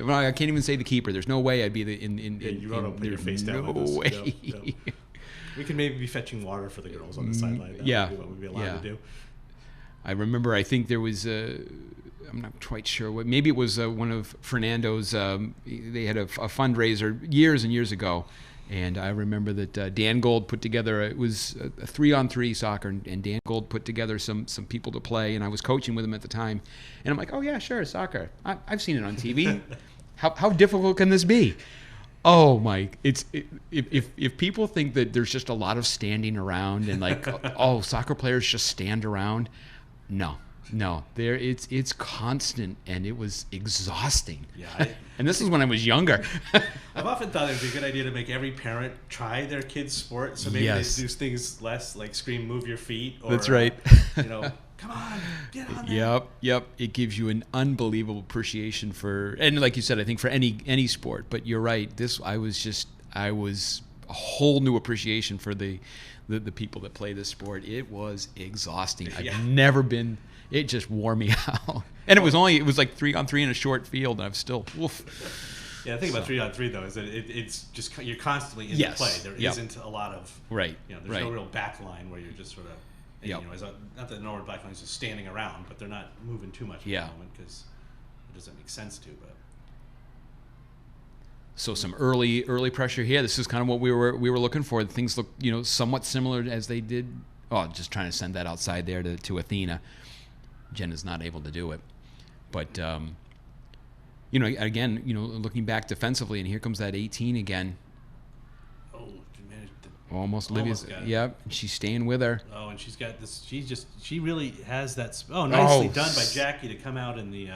well, I can't even say the keeper. There's no way I'd be You don't put your face down. No like this. way. No. We could maybe be fetching water for the girls on the sideline. That yeah. would be what we'd be allowed to do. I remember, I think there was I'm not quite sure what, maybe it was one of Fernando's, they had a fundraiser years and years ago, and I remember that Dan Gold put together, it was a 3-on-3 soccer, and Dan Gold put together some people to play, and I was coaching with him at the time, and I'm like, oh yeah, sure, soccer. I've seen it on TV. How difficult can this be? Oh my! If people think that there's just a lot of standing around and like, oh, soccer players just stand around, no, it's constant, and it was exhausting. Yeah, and this is when I was younger. I've often thought it'd be a good idea to make every parent try their kid's sport, so maybe Yes. they do things less, like scream, "Move your feet," or That's right. You know, come on, get on there. Yep. It gives you an unbelievable appreciation for, and like you said, I think for any sport. But you're right. I was a whole new appreciation for the people that play this sport. It was exhausting. Yeah. I've never been. It just wore me out. And it was like 3-on-3 in a short field, and I'm still. Oof. Yeah, the thing about 3-on-3 though is that it's just you're constantly in Yes. the play. There Yep. isn't a lot of Right. You know, there's Right. no real back line where you're just sort of. And, Yep. you know, not that Norwood back line is just standing around, but they're not moving too much at Yeah. the moment because it doesn't make sense to. But So some early pressure here. This is kind of what we were looking for. Things look, you know, somewhat similar as they did. Oh, just trying to send that outside there to Athena. Jenna's not able to do it, but you know, again, you know, looking back defensively, and here comes that 18 again. oh, she managed to. Almost Almost Livia's. got it. Yep, she's staying with her. Oh, and she's got this. She really has that. Nicely Oh, done by Jackie to come out in the.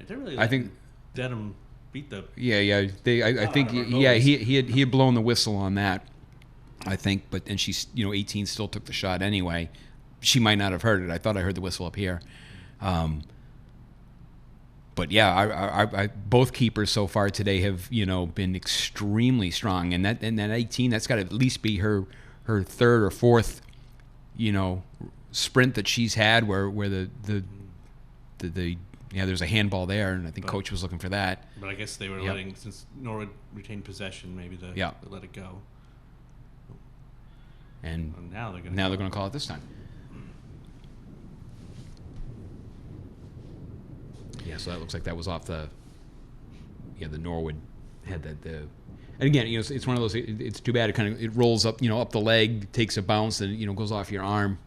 They're really. I think. Dedham beat the. Yeah. I think. don't know. Yeah, he had blown the whistle on that, I think. But and she's, you know, 18 still took the shot anyway. She might not have heard it. I thought I heard the whistle up here. But yeah, I both keepers so far today have, you know, been extremely strong, and that 18, that's got to at least be her third or fourth, you know, sprint that she's had where the there's a handball there, and I think coach was looking for that. But I guess they were Yep. letting, since Norwood retained possession, maybe they let it go. And And now they're going to call it this time. Yeah, so that looks like that was off the Norwood had and again, you know, it's one of those, it's too bad it rolls up, you know, up the leg, takes a bounce, and, you know, goes off your arm.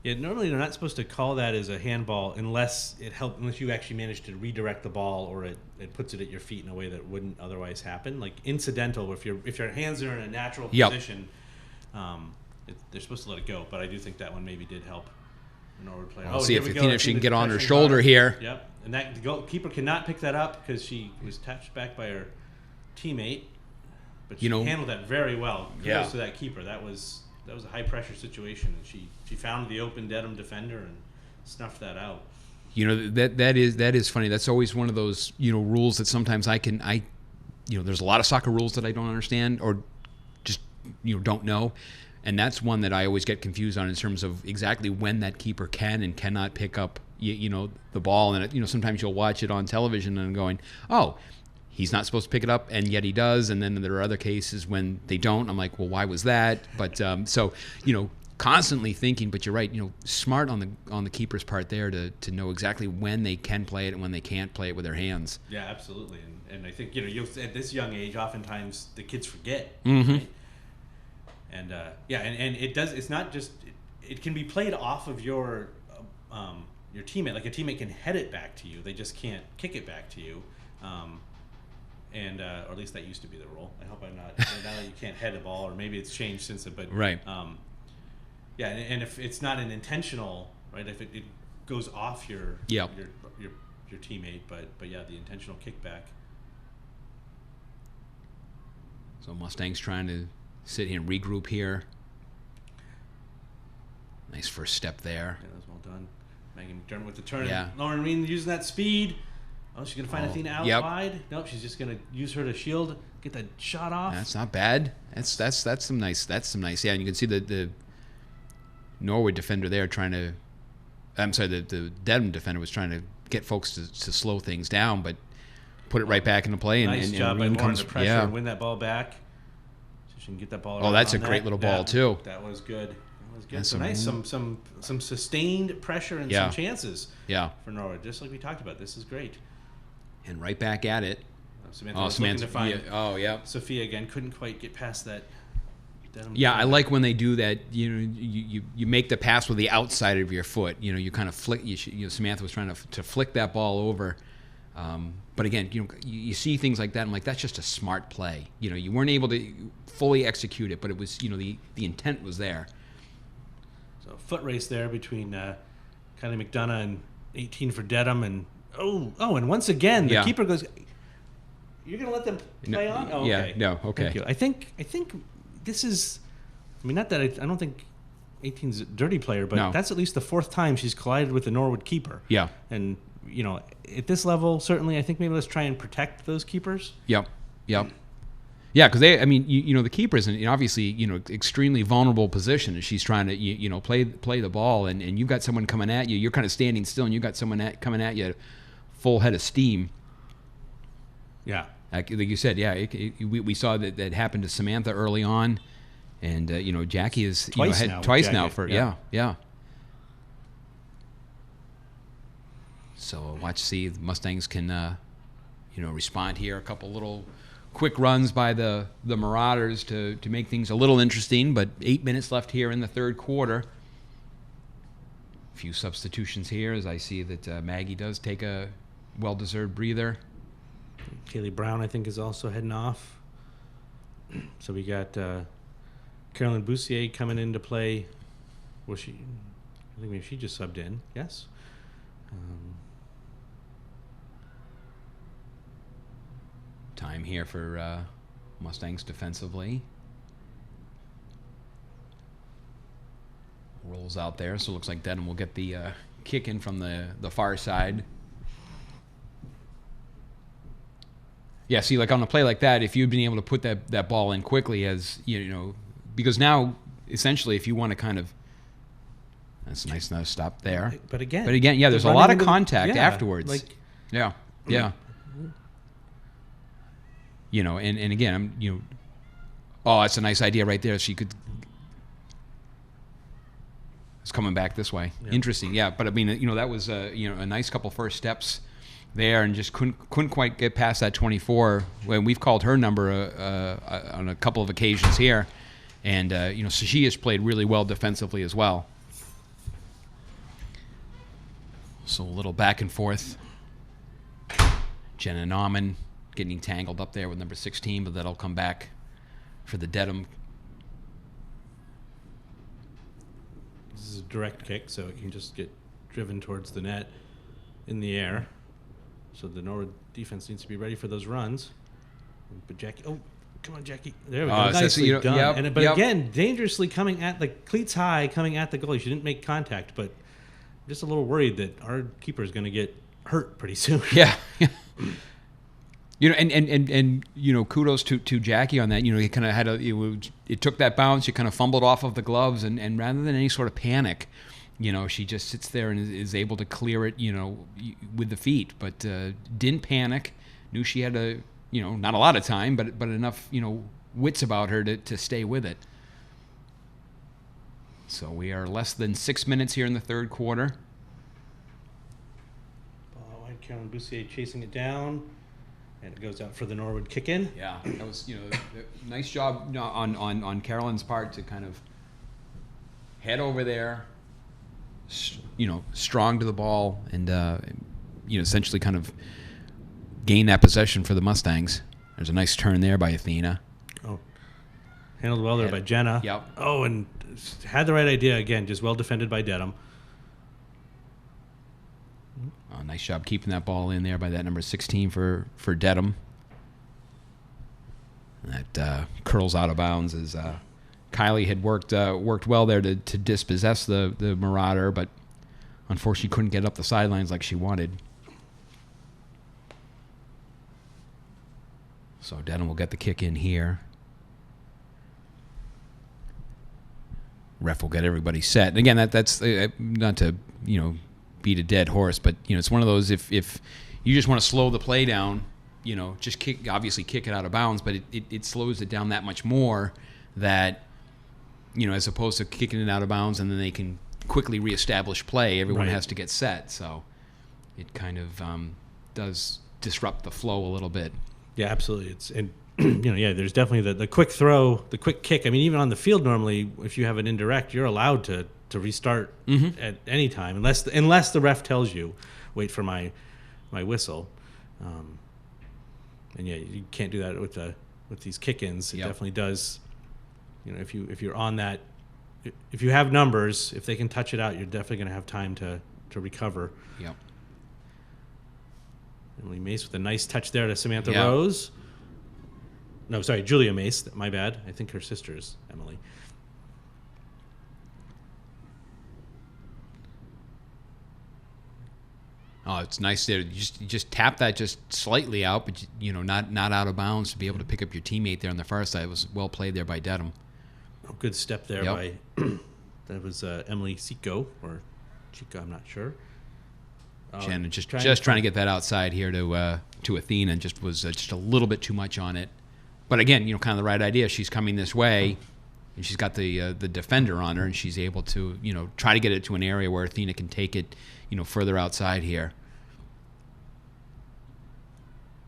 Yeah, normally they're not supposed to call that as a handball unless you actually manage to redirect the ball, or it puts it at your feet in a way that wouldn't otherwise happen. Like incidental, if your hands are in a natural position, they're supposed to let it go. But I do think that one maybe did help the Norwood player. We'll see if here we Athena, go. if she can Athena's get on her pressuring shoulder hard. here. Yep, and the goalkeeper cannot pick that up because she was touched back by her teammate. But she You know, handled that very well. Kudos yeah. to that keeper. That was was a high pressure situation, and she found the open Dedham defender and snuffed that out. You know, that is funny. That's always one of those, you know, rules that sometimes you know, there's a lot of soccer rules that I don't understand or just, you know, don't know. And that's one that I always get confused on in terms of exactly when that keeper can and cannot pick up, you know, the ball. And, you know, sometimes you'll watch it on television and going, oh, he's not supposed to pick it up, and yet he does. And then there are other cases when they don't. I'm like, well, why was that? But so, you know, constantly thinking, but you're right, you know, smart on the keeper's part there to know exactly when they can play it and when they can't play it with their hands. Yeah, absolutely. And I think, you know, at this young age, oftentimes the kids forget. Mm-hmm. Right? And and it does. It's not just. It can be played off of your teammate. Like a teammate can head it back to you. They just can't kick it back to you. Or at least that used to be the rule. I hope I'm not. Now that you can't head a ball, or maybe it's changed since it. But right. And if it's not an intentional, right? If it goes off your teammate, but yeah, the intentional kickback. So Mustang's trying to sit here and regroup here. Nice first step there. Yeah, that was well done. Megan McDermott with the turn. Yeah. Lauren Reed using that speed. Oh, she's going to find Athena out wide. Nope, she's just going to use her to shield, get that shot off. That's not bad. That's some nice. Yeah, and you can see the Norwood defender there trying to. I'm sorry, the Dedham defender was trying to get folks to slow things down, but put it right back into play. Nice job by Reed Lauren to pressure and win that ball back. So she can get that ball. Oh, that's a great little ball too. That was good. That was good. So nice, some sustained pressure and some chances. Yeah. For Norwood, just like we talked about. This is great. And right back at it. Samantha was looking to find yeah. Sophia again. Couldn't quite get past that. Yeah, I like when they do that. You know, you make the pass with the outside of your foot. You know, you kind of flick. Samantha was trying to flick that ball over. But again, you know, you see things like that. I'm like, that's just a smart play. You know, you weren't able to fully execute it, but it was, you know, the intent was there. So foot race there between Kylie McDonough and 18 for Dedham, and and once again the keeper goes. You're gonna let them play on? Oh, okay. Yeah. No. Okay. Thank you. I think this is. I mean, not that I don't think 18's a dirty player, but that's at least the fourth time she's collided with the Norwood keeper. Yeah. And you know, at this level, certainly, I think maybe let's try and protect those keepers. Yep. Yeah, because I mean, you know, the keeper is in obviously, you know, extremely vulnerable position as she's trying to, you know, play the ball, and you've got someone coming at you. You're kind of standing still, and you've got someone coming at you, full head of steam. Yeah. Like you said, we saw that happened to Samantha early on, and you know, Jackie is twice now for yeah. So see the Mustangs can you know, respond here. A couple little quick runs by the Marauders to make things a little interesting, but 8 minutes left here in the third quarter. A few substitutions here as I see that Maggie does take a well-deserved breather. Kaylee Brown, I think, is also heading off. So we got Carolyn Boussier coming in to play. I think maybe she just subbed in. Yes. Time here for Mustangs defensively. Rolls out there, so it looks like Dedham will get the kick in from the far side. Yeah, see, like on a play like that, if you'd been able to put that ball in quickly, as you know, because now essentially, if you want to kind of, that's a nice stop there. But again, yeah, there's a lot of contact afterwards. Like, yeah. You know, and again, it's a nice idea right there. She could. It's coming back this way. Yeah. Interesting, yeah. But I mean, you know, that was a nice couple first steps there, and just couldn't quite get past that 24. When we've called her number on a couple of occasions here, and so she has played really well defensively as well. So a little back and forth. Jenna Nauman getting tangled up there with number 16, but that'll come back for the Dedham. This is a direct kick, so it can just get driven towards the net in the air. So the Norwood defense needs to be ready for those runs. But Jackie, Come on, Jackie. There we go. So Nicely done. Yep, But yep. again, dangerously coming at the cleats high, coming at the goalie. She didn't make contact, but I'm just a little worried that our keeper is going to get hurt pretty soon. Yeah. And kudos to Jackie on that. He kind of had it took that bounce. She kind of fumbled off of the gloves, and rather than any sort of panic, she just sits there and is able to clear it, with the feet, but didn't panic. Knew she had not a lot of time, but enough, wits about her to stay with it. So we are less than 6 minutes here in the third quarter. Ball wide, Carolyn Boussier chasing it down, and it goes out for the Norwood kick in. Yeah, that was nice job on Carolyn's part to kind of head over there, strong to the ball, and essentially kind of gain that possession for the Mustangs. There's a nice turn there by Athena. Oh, handled well there by Jenna. Yep. Oh, and had the right idea again. Just well defended by Dedham. Oh, nice job keeping that ball in there by that number 16 for Dedham. That curls out of bounds as Kylie had worked well there to dispossess the Marauder, but unfortunately couldn't get up the sidelines like she wanted. So Dedham will get the kick in here. Ref will get everybody set. And again, that's not to beat a dead horse, but it's one of those if you just want to slow the play down, just kick it out of bounds, but it slows it down that much more that as opposed to kicking it out of bounds and then they can quickly reestablish play. Everyone has to get set, so it kind of does disrupt the flow a little bit. Yeah, absolutely. There's definitely the quick throw, the quick kick. I mean, even on the field normally, if you have an indirect, you're allowed to restart at any time, unless the ref tells you, wait for my whistle. And you can't do that with these kick-ins. It definitely does. If you're on that, if you have numbers, if they can touch it out, you're definitely going to have time to recover. Yep. Emily Mace with a nice touch there to Samantha Rose. No, sorry, Julia Mace. My bad. I think her sister's Emily. Oh, it's nice there. You just tap that just slightly out, but not out of bounds to be able to pick up your teammate there on the far side. It was well played there by Dedham. Oh, good step there by that was Emily Chico or Chico. I'm not sure. Shannon just trying to get that outside here to Athena, and just was just a little bit too much on it. But again, kind of the right idea. She's coming this way, and she's got the defender on her, and she's able to try to get it to an area where Athena can take it further outside here.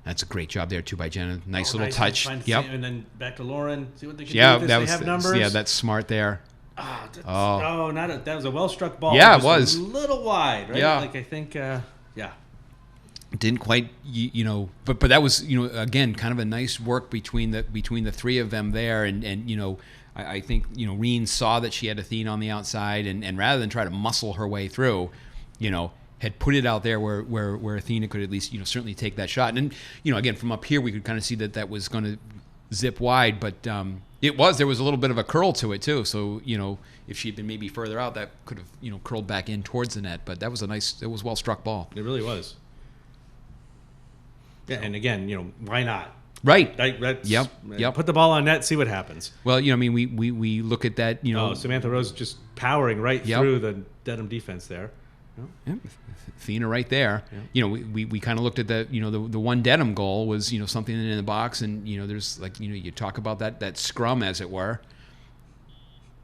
That's a great job there too by Jenna. Nice little touch. Yep. And then back to Lauren. See what they can do with this. They have numbers. Yeah, that's smart there. That was a well struck ball. Yeah, it was a little wide, right? Yeah. I think. Didn't quite, but that was, again, kind of a nice work between the three of them there, and I think Reen saw that she had Athena on the outside, and rather than try to muscle her way through, had put it out there where Athena could at least certainly take that shot, and again from up here we could kind of see that was going to zip wide, but there was a little bit of a curl to it too, so if she'd been maybe further out, that could have curled back in towards the net, but that was it was well struck ball. It really was. Yeah, and again, why not? Right. Yep. Put the ball on net, see what happens. Well, we look at that, Samantha Rose just powering right through the Dedham defense there. Yep. Athena right there. Yep. We kind of looked at the the one Dedham goal was something in the box, and there's you talk about that scrum as it were.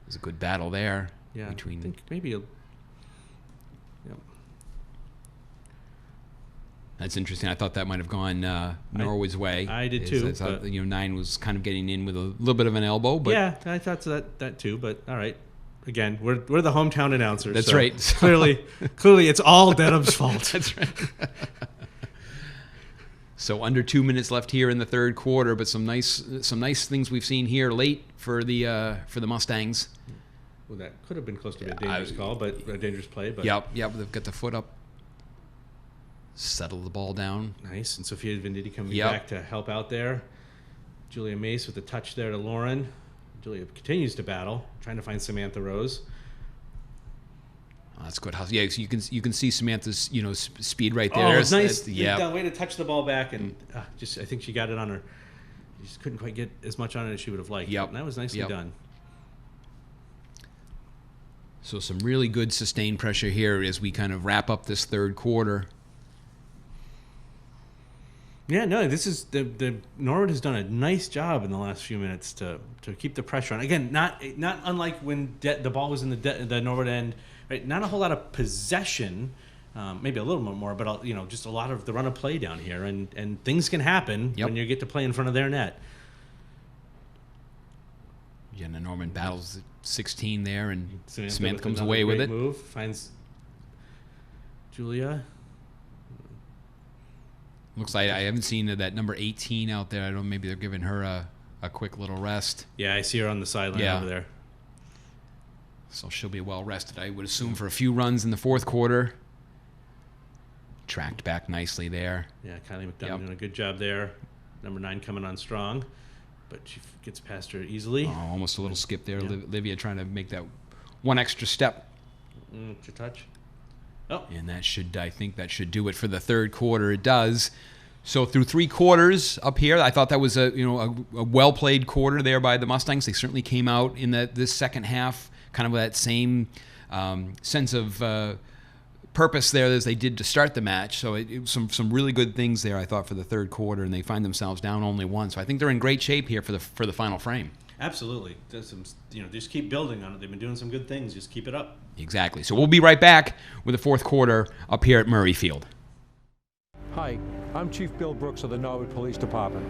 There's a good battle there. Yeah. Between I think maybe. That's interesting. I thought that might have gone Norwood's way. I did too. I thought 9 was kind of getting in with a little bit of an elbow. But yeah, I thought that too. But all right, again, we're the hometown announcers. That's so right. Clearly, it's all Dedham's fault. That's right. So under 2 minutes left here in the third quarter, but some nice things we've seen here late for the Mustangs. Well, that could have been close to a dangerous call, but a dangerous play. But yep, they've got the foot up. Settle the ball down. Nice. And Sophia Venditti coming back to help out there. Julia Mace with the touch there to Lauren. Julia continues to battle, trying to find Samantha Rose. Oh, that's good. Yeah, so you can see Samantha's speed right there. Oh, it's nice. Yeah. Way to touch the ball back, and I think she got it on her. She just couldn't quite get as much on it as she would have liked. Yep. And that was nicely done. So some really good sustained pressure here as we kind of wrap up this third quarter. Yeah, no, this is the Norwood has done a nice job in the last few minutes to keep the pressure on. Again, not unlike when the ball was in the Norwood end, right? Not a whole lot of possession, maybe a little bit more, but just a lot of the run of play down here, and things can happen when you get to play in front of their net. Jenna Norman battles at 16 there, and Samantha with comes another away with great it. Move, finds Julia. Looks like I haven't seen that number 18 out there. I don't know, maybe they're giving her a quick little rest. Yeah, I see her on the sideline over there. So she'll be well rested, I would assume, for a few runs in the fourth quarter. Tracked back nicely there. Yeah, Kylie McDonough doing a good job there. Number 9 coming on strong, but she gets past her easily. Oh, almost a little skip there. Olivia trying to make that one extra step. To touch. Oh. And I think that should do it for the third quarter. It does. So through 3 quarters up here, I thought that was a well played quarter there by the Mustangs. They certainly came out in this second half, kind of with that same sense of purpose there as they did to start the match. So it was some really good things there, I thought, for the third quarter, and they find themselves down only 1. So I think they're in great shape here for the final frame. Absolutely. Just keep building on it. They've been doing some good things. Just keep it up. Exactly. So we'll be right back with the fourth quarter up here at Murray Field. Hi, I'm Chief Bill Brooks of the Norwood Police Department.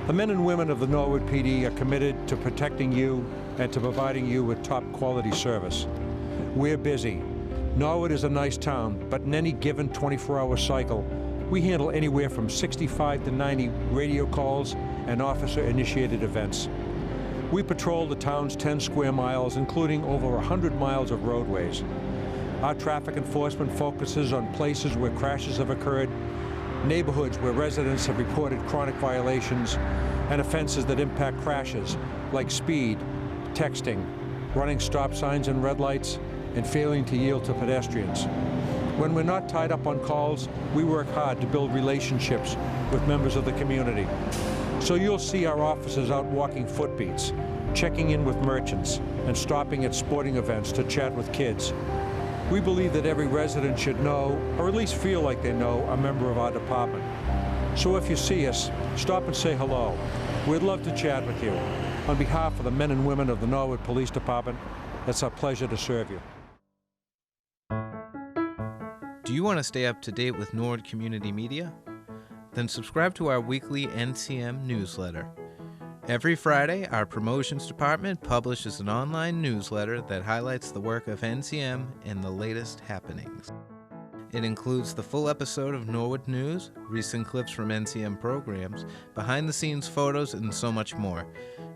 The men and women of the Norwood PD are committed to protecting you and to providing you with top quality service. We're busy. Norwood is a nice town, but in any given 24-hour cycle, we handle anywhere from 65 to 90 radio calls and officer-initiated events. We patrol the town's 10 square miles, including over 100 miles of roadways. Our traffic enforcement focuses on places where crashes have occurred, neighborhoods where residents have reported chronic violations, and offenses that impact crashes like speed, texting, running stop signs and red lights, and failing to yield to pedestrians. When we're not tied up on calls, we work hard to build relationships with members of the community. So you'll see our officers out walking footbeats, checking in with merchants, and stopping at sporting events to chat with kids. We believe that every resident should know, or at least feel like they know, a member of our department. So if you see us, stop and say hello. We'd love to chat with you. On behalf of the men and women of the Norwood Police Department, it's our pleasure to serve you. Do you want to stay up to date with Norwood Community Media? Then subscribe to our weekly NCM newsletter. Every Friday, our promotions department publishes an online newsletter that highlights the work of NCM and the latest happenings. It includes the full episode of Norwood News, recent clips from NCM programs, behind-the-scenes photos, and so much more.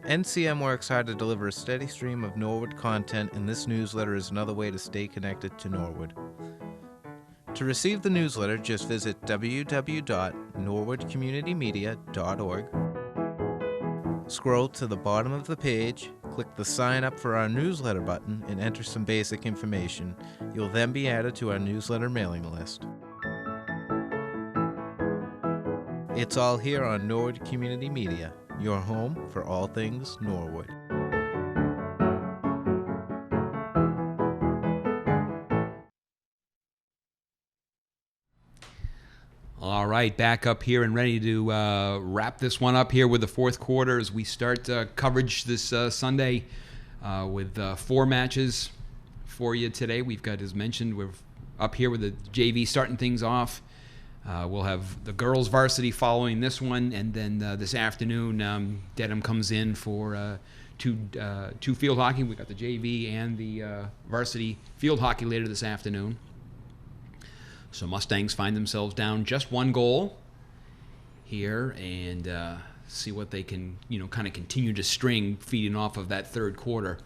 NCM works hard to deliver a steady stream of Norwood content, and this newsletter is another way to stay connected to Norwood. To receive the newsletter, just visit www.norwoodcommunitymedia.org. Scroll to the bottom of the page, click the Sign Up for our newsletter button, and enter some basic information. You'll then be added to our newsletter mailing list. It's all here on Norwood Community Media, your home for all things Norwood. All right, back up here and ready to wrap this one up here with the fourth quarter as we start coverage this Sunday with 4 matches for you today. We've got, as mentioned, we're up here with the JV starting things off. We'll have the girls varsity following this one, and then this afternoon Dedham comes in for two field hockey. We've got the JV and the varsity field hockey later this afternoon. So Mustangs find themselves down just 1 goal here, and see what they can, kind of continue to string, feeding off of that third quarter.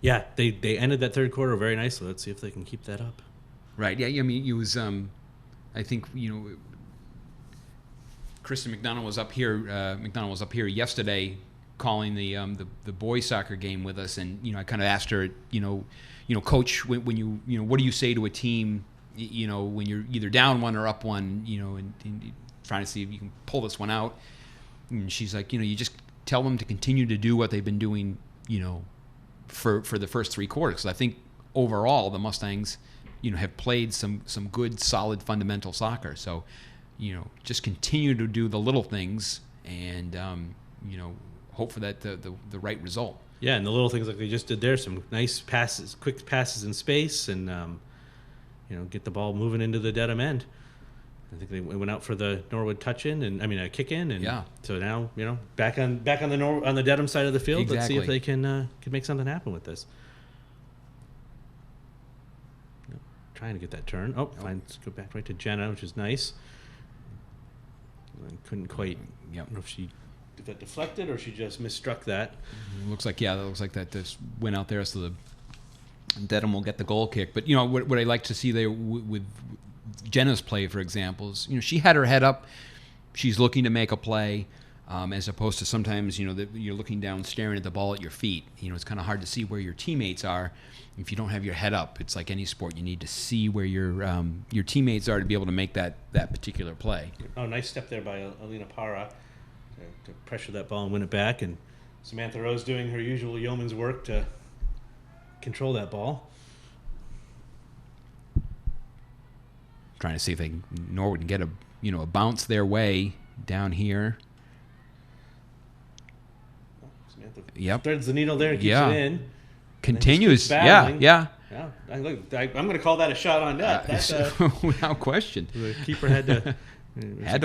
Yeah, they ended that third quarter very nicely. Let's see if they can keep that up. Right. Yeah. I mean, it was. I think Kristen McDonald was up here. McDonald was up here yesterday, calling the boys soccer game with us, and I kind of asked her, Coach, when you what do you say to a team, when you're either down one or up one, and trying to see if you can pull this one out. And she's like, you just tell them to continue to do what they've been doing, for the first 3 quarters. 'Cause I think overall the Mustangs, have played some good, solid, fundamental soccer. So, just continue to do the little things and, hope for that the right result. Yeah, and the little things like they just did there, some nice passes, quick passes in space, and get the ball moving into the Dedham end. I think they went out for the Norwood touch-in, a kick-in, and yeah. So now back on the Dedham side of the field. Exactly. Let's see if they can make something happen with this. Trying to get that turn. Fine. Let's go back right to Jenna, which is nice. I couldn't quite. Yep. I don't know if that deflected or she just misstruck that. Looks like that just went out there, so the Dedham will get the goal kick. But what I like to see there with Jenna's play, for example, is she had her head up. She's looking to make a play, as opposed to sometimes that you're looking down, staring at the ball at your feet. It's kind of hard to see where your teammates are if you don't have your head up. It's like any sport; you need to see where your teammates are to be able to make that particular play. Oh, nice step there by Alina Para to pressure that ball and win it back, and Samantha Rose doing her usual yeoman's work to control that ball. Trying to see if Norwood can get a bounce their way down here. Samantha threads the needle there, keeps it in. Continues. Yeah. Yeah. I'm going to call that a shot on net. That's without question. The keeper had to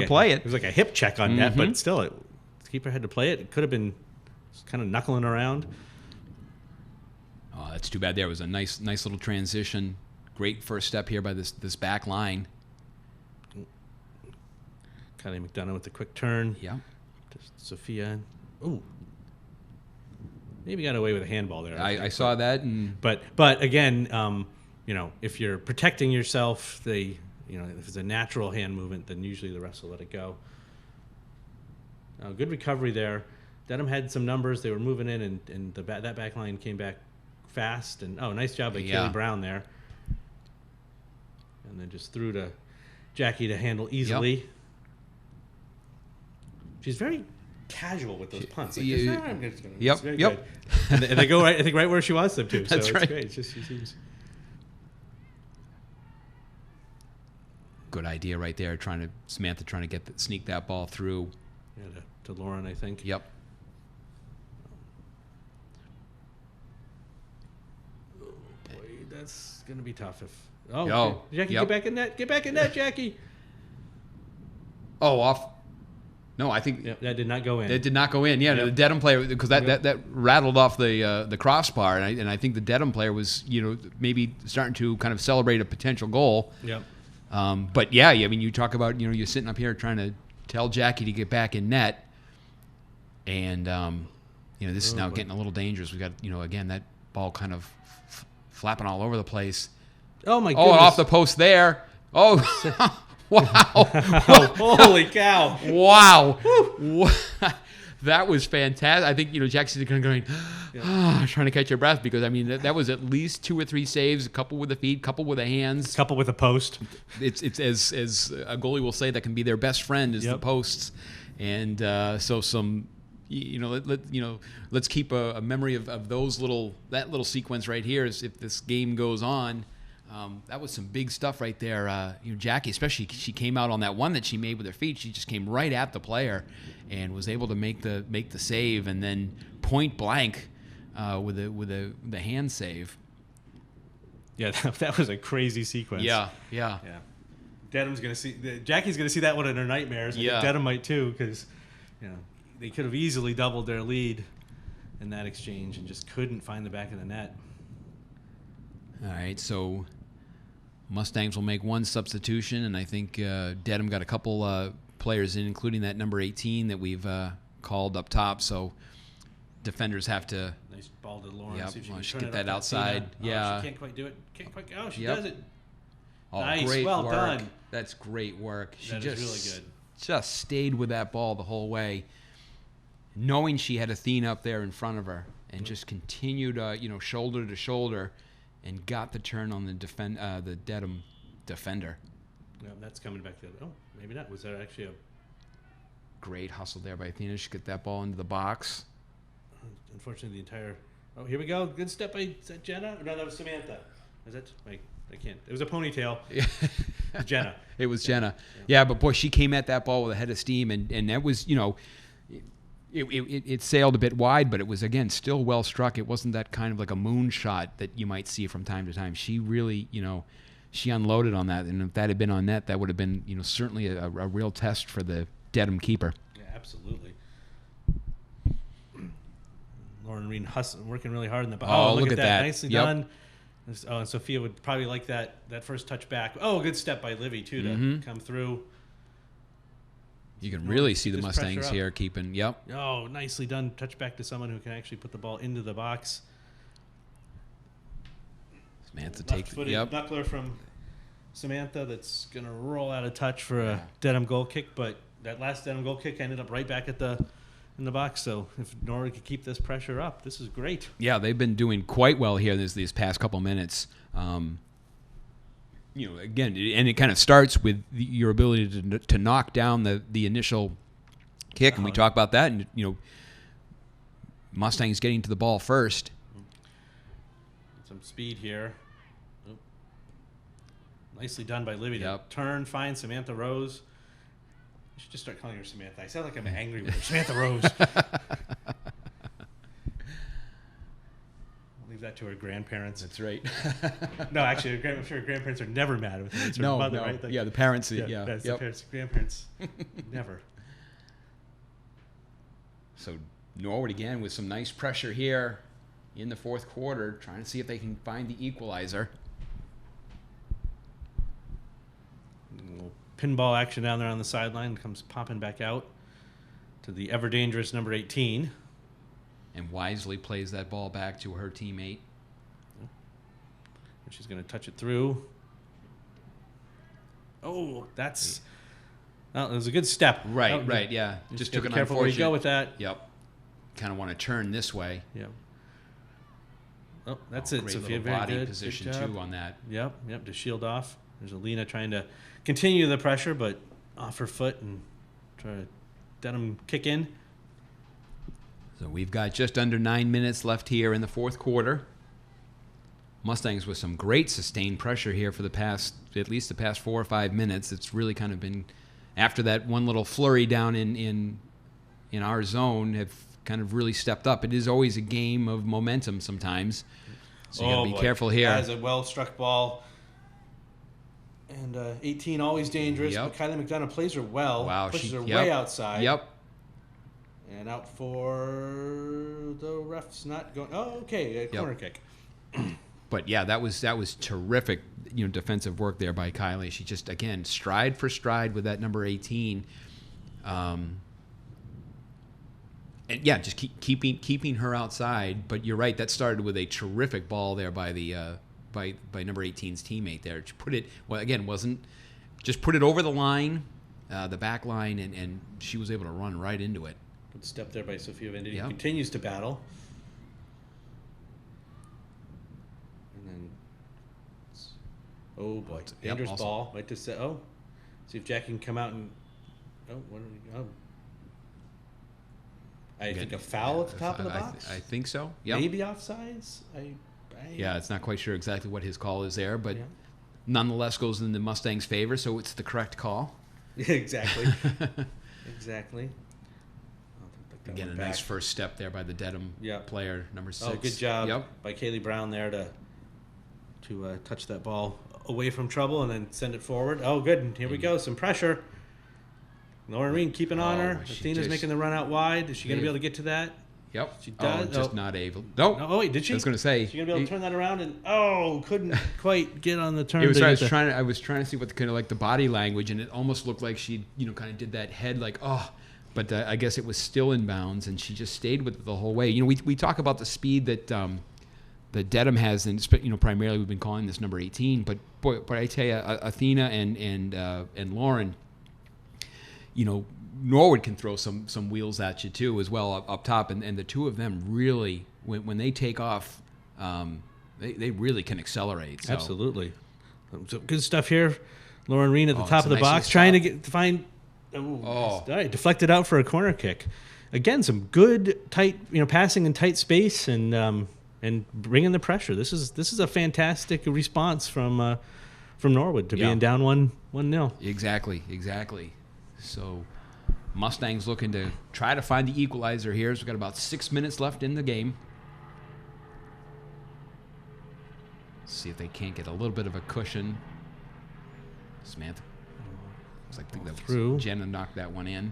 play it. It was like a hip check on net, but still, the keeper had to play it. It could have been kind of knuckling around. Oh, that's too bad. There was a nice little transition. Great first step here by this back line. Kylie McDonough with the quick turn. Yeah. To Sophia. Ooh. Maybe got away with a handball there. I saw that, but again, if you're protecting yourself, if it's a natural hand movement, then usually the refs will let it go. Good recovery there. Dedham had some numbers. They were moving in, and that back line came back fast. And nice job by Kaylee Brown there. And then just threw to Jackie to handle easily. Yep. She's very casual with those punts. Yep. Good. And they go right, I think, right where she wants them to. So That's right. It's great. It's just she seems good idea right there. Samantha trying to sneak that ball through. Yeah, to Lauren, I think. Yep. Oh boy, that's gonna be tough. Jackie, yep. Get back in net. Get back in net, Jackie. Oh, off. No, I think that did not go in. It did not go in. Yeah, the Dedham player, because that rattled off the crossbar, and I think the Dedham player was maybe starting to kind of celebrate a potential goal. Yep. But yeah, I mean, you talk about you're sitting up here trying to tell Jackie to get back in net, and this is now getting a little dangerous. We got again that ball kind of flapping all over the place. Oh my goodness! Oh, off the post there. Oh. Wow. Holy cow. Wow. That was fantastic. I think, Jackson's kind of going, trying to catch your breath, because, I mean, that was at least 2 or 3 saves, a couple with the feet, a couple with the hands. A couple with a post. It's as a goalie will say, that can be their best friend is the posts. And so some, let's keep a memory of that little sequence right here is if this game goes on. That was some big stuff right there. Jackie, especially, she came out on that one that she made with her feet. She just came right at the player and was able to make the save, and then point blank with the hand save. Yeah, that was a crazy sequence. Yeah. Dedham's Jackie's gonna see that one in her nightmares. I think Dedham might too, because they could have easily doubled their lead in that exchange and just couldn't find the back of the net. All right, so Mustangs will make one substitution, and I think Dedham got a couple players in, including that number 18 that we've called up top. So defenders have to. Nice ball to Lauren. Yep, See if she well, can get that outside. She can't quite do it. She does it. Oh, Nice, great well work. done. That's great work. That is really good. just stayed with that ball the whole way, knowing she had Athena up there in front of her, and just continued, shoulder to shoulder, and got the turn on the Dedham defender. Yeah, that's coming back to the. Oh, maybe not. Was there actually a great hustle there by Athena? She got that ball into the box. Unfortunately, the entire. Oh, here we go. Good step by is that Jenna? No, that was Samantha. Is that? Wait, I can't. It was a ponytail. Jenna. It was Jenna. Yeah, but boy, she came at that ball with a head of steam, and that was, it sailed a bit wide, but it was, again, still well struck. It wasn't that kind of like a moonshot that you might see from time to time. She really, she unloaded on that, and if that had been on net, that would have been, certainly a real test for the Dedham keeper. Yeah, absolutely. Lauren Reed working really hard in the box. Oh, look at that. Nicely done. Oh, and Sophia would probably like that first touch back. Oh, good step by Livy, too, to come through. You can really see the Mustangs here keeping, yep. Oh, nicely done. Touch back to someone who can actually put the ball into the box. Samantha takes it, yep. Knuckler from Samantha that's going to roll out of touch for a Dedham goal kick, but that last Dedham goal kick ended up right back in the box. So if Norwood could keep this pressure up, this is great. Yeah, they've been doing quite well here these past couple minutes. Again, and it kind of starts with your ability to knock down the initial kick, and we talk about that. And Mustangs getting to the ball first. Some speed here. Oh. Nicely done by Livy. Yep. Turn, find Samantha Rose. I should just start calling her Samantha. I sound like I'm angry with her. Samantha Rose. I'll leave that to her grandparents. That's right. No, actually, I'm sure her grandparents are never mad with her. It's her mother, right? Yeah, the parents. That's the parents. Grandparents, never. So Norwood again with some nice pressure here in the fourth quarter, trying to see if they can find the equalizer. Pinball action down there on the sideline, comes popping back out to the ever dangerous number 18. And wisely plays that ball back to her teammate. She's going to touch it through. Oh, it was a good step. Right, yeah. Just took an careful where you go with that. Yep. Kind of want to turn this way. Yep. Oh, that's it. Great Sophia, little very body good. position too on that. Yep, to shield off. There's Alina trying to continue the pressure, but off her foot and try to Dedham kick in. So we've got just under 9 minutes left here in the fourth quarter. Mustangs with some great sustained pressure here for at least the past 4 or 5 minutes. It's really kind of been, after that one little flurry down in our zone, have kind of really stepped up. It is always a game of momentum sometimes, so you got to be careful here. That is a well-struck ball. And 18 always dangerous, but Kylie McDonough plays her well. Wow, pushes her way outside. Yep. And out for the ref's not going. Oh, okay, corner kick. But yeah, that was terrific, defensive work there by Kylie. She just, again, stride for stride with that number 18. And yeah, just keeping her outside. But you're right, that started with a terrific ball there by the by number 18's teammate there. She put it, just put it over the line, the back line, and she was able to run right into it. Good step there by Sophia Venditti. Yep. Continues to battle. And then, oh boy, dangerous ball. Right to set. Oh, see if Jack can come out and. Oh, what are we? Oh. I think a foul at the top of the box. I think so. Yep. Maybe offsides. Yeah, it's not quite sure exactly what his call is there, but nonetheless goes in the Mustangs' favor, so it's the correct call. Exactly. Exactly. Again, a nice first step there by the Dedham player, number 6. Oh, good job by Kaylee Brown there to touch that ball away from trouble and then send it forward. Oh, good. And here we go. Some pressure. Lauren Reed keeping on her. Athena's making the run out wide. Is she going to be able to get to that? Yep. She does. Just not able. No. Oh, wait, did she? I was going to say. She's going to be able to turn that around and, couldn't quite get on the turn. I was trying to see what the kind of like the body language, and it almost looked like she, kind of did that head like, but I guess it was still in bounds, and she just stayed with it the whole way. We talk about the speed that Dedham has, and primarily we've been calling this number 18. But I tell you, Athena and Lauren, Norwood can throw some wheels at you too as well up top, and the two of them really, when they take off, they really can accelerate. So. Absolutely. So good stuff here. Lauren Reen at the top it's of a the nice box, stop. trying to find. All right, deflected out for a corner kick. Again, some good tight, passing in tight space and bringing the pressure. This is a fantastic response from Norwood to being down 1-0. Exactly. So Mustangs looking to try to find the equalizer here. So we've got about 6 minutes left in the game. See if they can't get a little bit of a cushion. Samantha. Looks like that through. Jenna knocked that one in.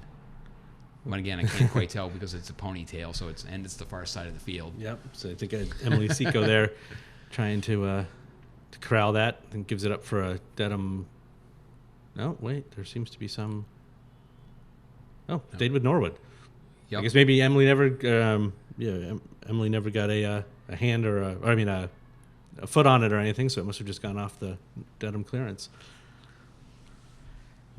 But again, I can't quite tell because it's a ponytail, so it's the far side of the field. Yep. So I think Emily Seco there trying to corral that and gives it up for a Dedham. No, wait. There seems to be some. Oh, stayed with Norwood. Yep. I guess maybe Emily never. Emily never got a hand or a foot on it or anything, so it must have just gone off the Dedham clearance.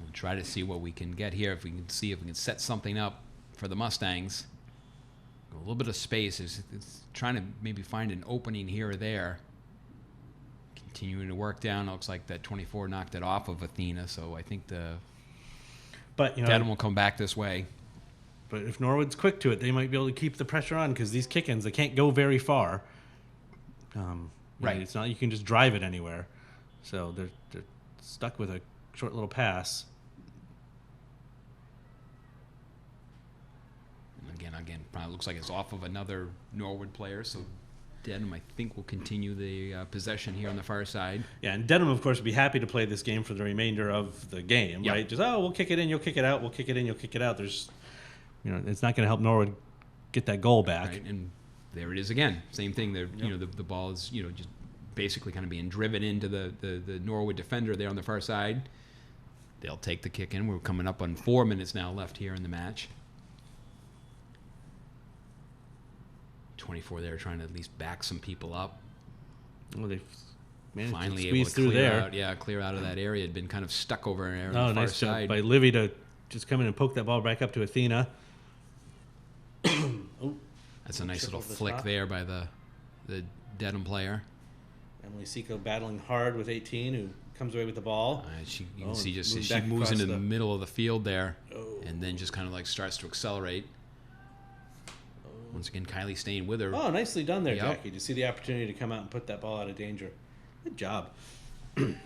We'll try to see what we can get here. If we can set something up for the Mustangs. A little bit of space. It's trying to maybe find an opening here or there. Continuing to work down. It looks like that 24 knocked it off of Athena, so I think Dedham will come back this way. But if Norwood's quick to it, they might be able to keep the pressure on because these kick-ins, they can't go very far. Right. It's not you can just drive it anywhere. So they're stuck with a short little pass. Again, probably looks like it's off of another Norwood player, so Dedham, I think, will continue the possession here on the far side. Yeah, and Dedham, of course, would be happy to play this game for the remainder of the game, right? Just, we'll kick it in, you'll kick it out, we'll kick it in, you'll kick it out. There's, it's not going to help Norwood get that goal back. Right, and there it is again. Same thing. There, the ball is, just basically kind of being driven into the Norwood defender there on the far side. They'll take the kick in. We're coming up on 4 minutes now left here in the match. 24 there trying to at least back some people up. Well, they managed finally to able squeeze to through clear there. out, clear out of that area. Had been kind of stuck over there on the far nice side. job by Livy to just come in and poke that ball back up to Athena. That's a nice little flick there by the Dedham player. Emily Seco battling hard with 18, who comes away with the ball. You can see just as she moves into the middle of the field there, and then just kind of like starts to accelerate. Once again, Kylie staying with her. Oh, nicely done there, Jackie. To see the opportunity to come out and put that ball out of danger. Good job. I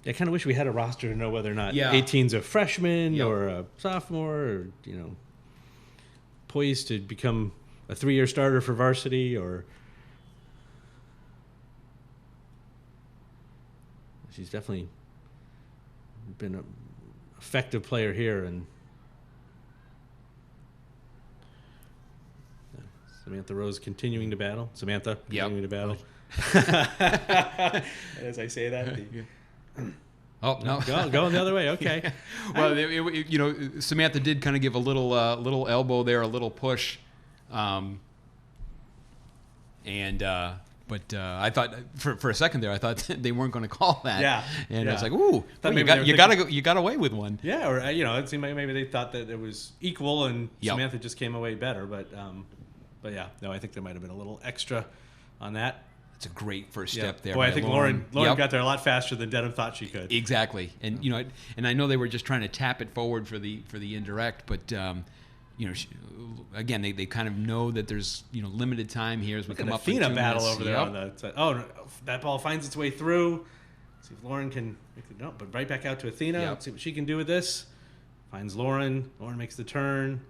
kind of wish we had a roster to know whether or not 18's a freshman or a sophomore or, poised to become a 3-year starter for varsity or... She's definitely been an effective player here, and Samantha Rose continuing to battle. Samantha continuing to battle. As I say that. Oh no! Going the other way. Okay. Well, Samantha did kind of give a little elbow there, a little push, But I thought for a second there, I thought they weren't going to call that. Yeah. And I was like, ooh, you got away with one. Yeah, or it seemed like maybe they thought that it was equal and Samantha just came away better. But yeah, no, I think there might have been a little extra on that. It's a great first step there. Boy, I think Lauren got there a lot faster than Dedham thought she could. Exactly, and and I know they were just trying to tap it forward for the indirect, but. Again, they kind of know that there's limited time here as we come up. Athena battle over there on the side. Oh, that ball finds its way through. See if Lauren can make it. No, but right back out to Athena. Yep. Let's see what she can do with this. Finds Lauren. Lauren makes the turn,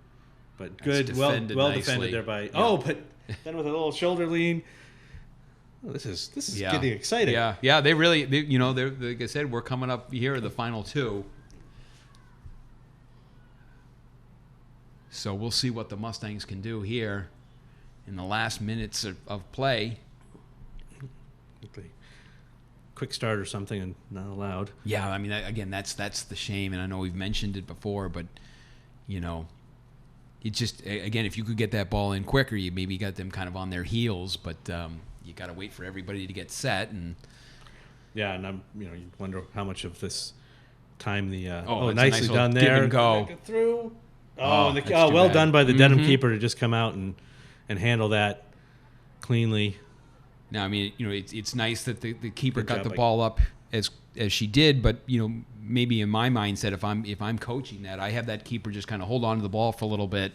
but good, well defended there by. Yep. Oh, but then with a little shoulder lean. Oh, this is getting exciting. Yeah. They really, they're like I said, we're coming up here at the final two. So we'll see what the Mustangs can do here in the last minutes of play. Quick start or something and not allowed. Yeah, I mean, again, that's the shame, and I know we've mentioned it before, but, it just, again, if you could get that ball in quicker, you maybe got them kind of on their heels, but you got to wait for everybody to get set, and Yeah, and you wonder how much of this time the it's nicely a nice little done give there. and go. Back it through. That's too Well bad. done by the Dedham keeper to just come out and handle that cleanly. Now, I mean, it's nice that the keeper Good got job, the Mike. ball up as she did, but maybe in my mindset, if I'm coaching that, I have that keeper just kind of hold on to the ball for a little bit,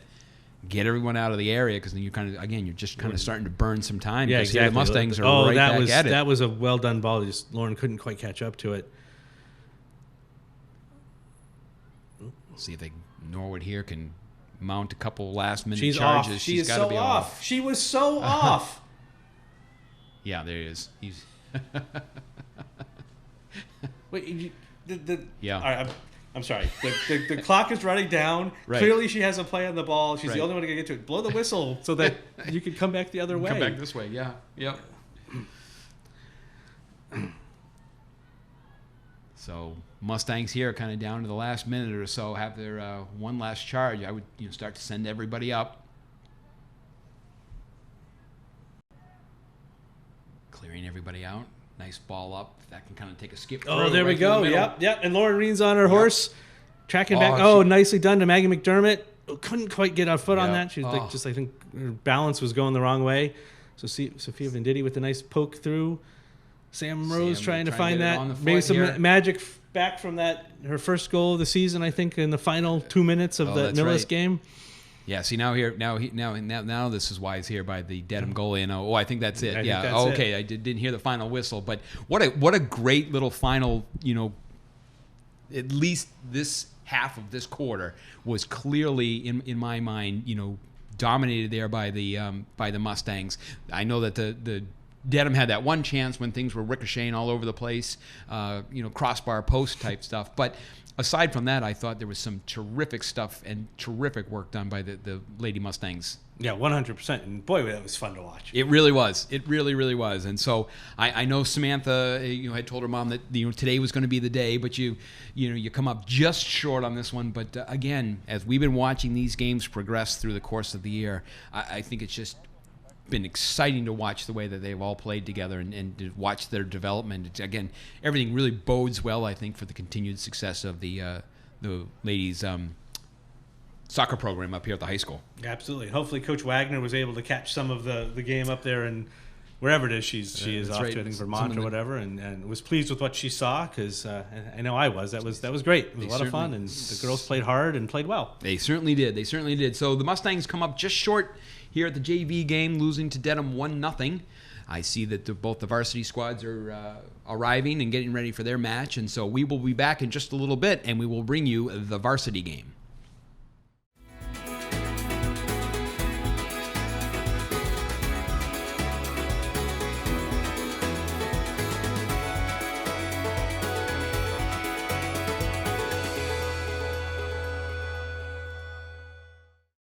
get everyone out of the area, because then you're just kind of starting to burn some time. Yeah, because here exactly. the Mustangs are right back at it. That was a well done ball. Just Lauren couldn't quite catch up to it. See if Norwood here can mount a couple last minute She's charges. off. She She's is gotta so be off. She was so off. Yeah, there he is. He's Wait, Yeah. All right, I'm sorry. The clock is running down. Right. Clearly, she has a play on the ball. She's Right. the only one to get to it. Blow the whistle so that you can come back the other way. come back this way. Yeah. Yep. So Mustangs here, kind of down to the last minute or so, have their one last charge. I would start to send everybody up. Clearing everybody out. Nice ball up. That can kind of take a skip. Oh, through there right we through the go. middle. Yep. And Lauren Reed's on her horse, tracking back. Oh, Oh, nicely done to Maggie McDermott. Couldn't quite get a foot on Yeah. that. She was I think her balance was going the wrong way. So Sophia Venditti with a nice poke through. Sam Rose trying to find get it on that. the Maybe foot some here. magic back from that, her first goal of the season, I think, in the final 2 minutes of the that's Millis right. game. Yeah, see now this is why he's here by the Dedham goalie. And I think that's it. I think Yeah. that's Okay. it. I didn't hear the final whistle, but what a great little final. At least this half of this quarter was clearly in my mind. Dominated there by the Mustangs. I know that the Dedham had that one chance when things were ricocheting all over the place. Crossbar post type stuff, but. Aside from that, I thought there was some terrific stuff and terrific work done by the Lady Mustangs. Yeah, 100%. And boy, that was fun to watch. It really was. It really, really was. And so I know Samantha, had told her mom that today was going to be the day, but you come up just short on this one. But again, as we've been watching these games progress through the course of the year, I think it's just been exciting to watch the way that they've all played together and to watch their development. Again, everything really bodes well, I think, for the continued success of the ladies' soccer program up here at the high school. Absolutely. Hopefully, Coach Wagner was able to catch some of the game up there and wherever it is she is that's off right. to, I think, Some Vermont of or the- whatever, and was pleased with what she saw because I know I was. That was great. It was a lot of fun, and the girls played hard and played well. They certainly did. So the Mustangs come up just short here at the JV game, losing to Dedham 1-0. I see that both the varsity squads are arriving and getting ready for their match, and so we will be back in just a little bit, and we will bring you the varsity game.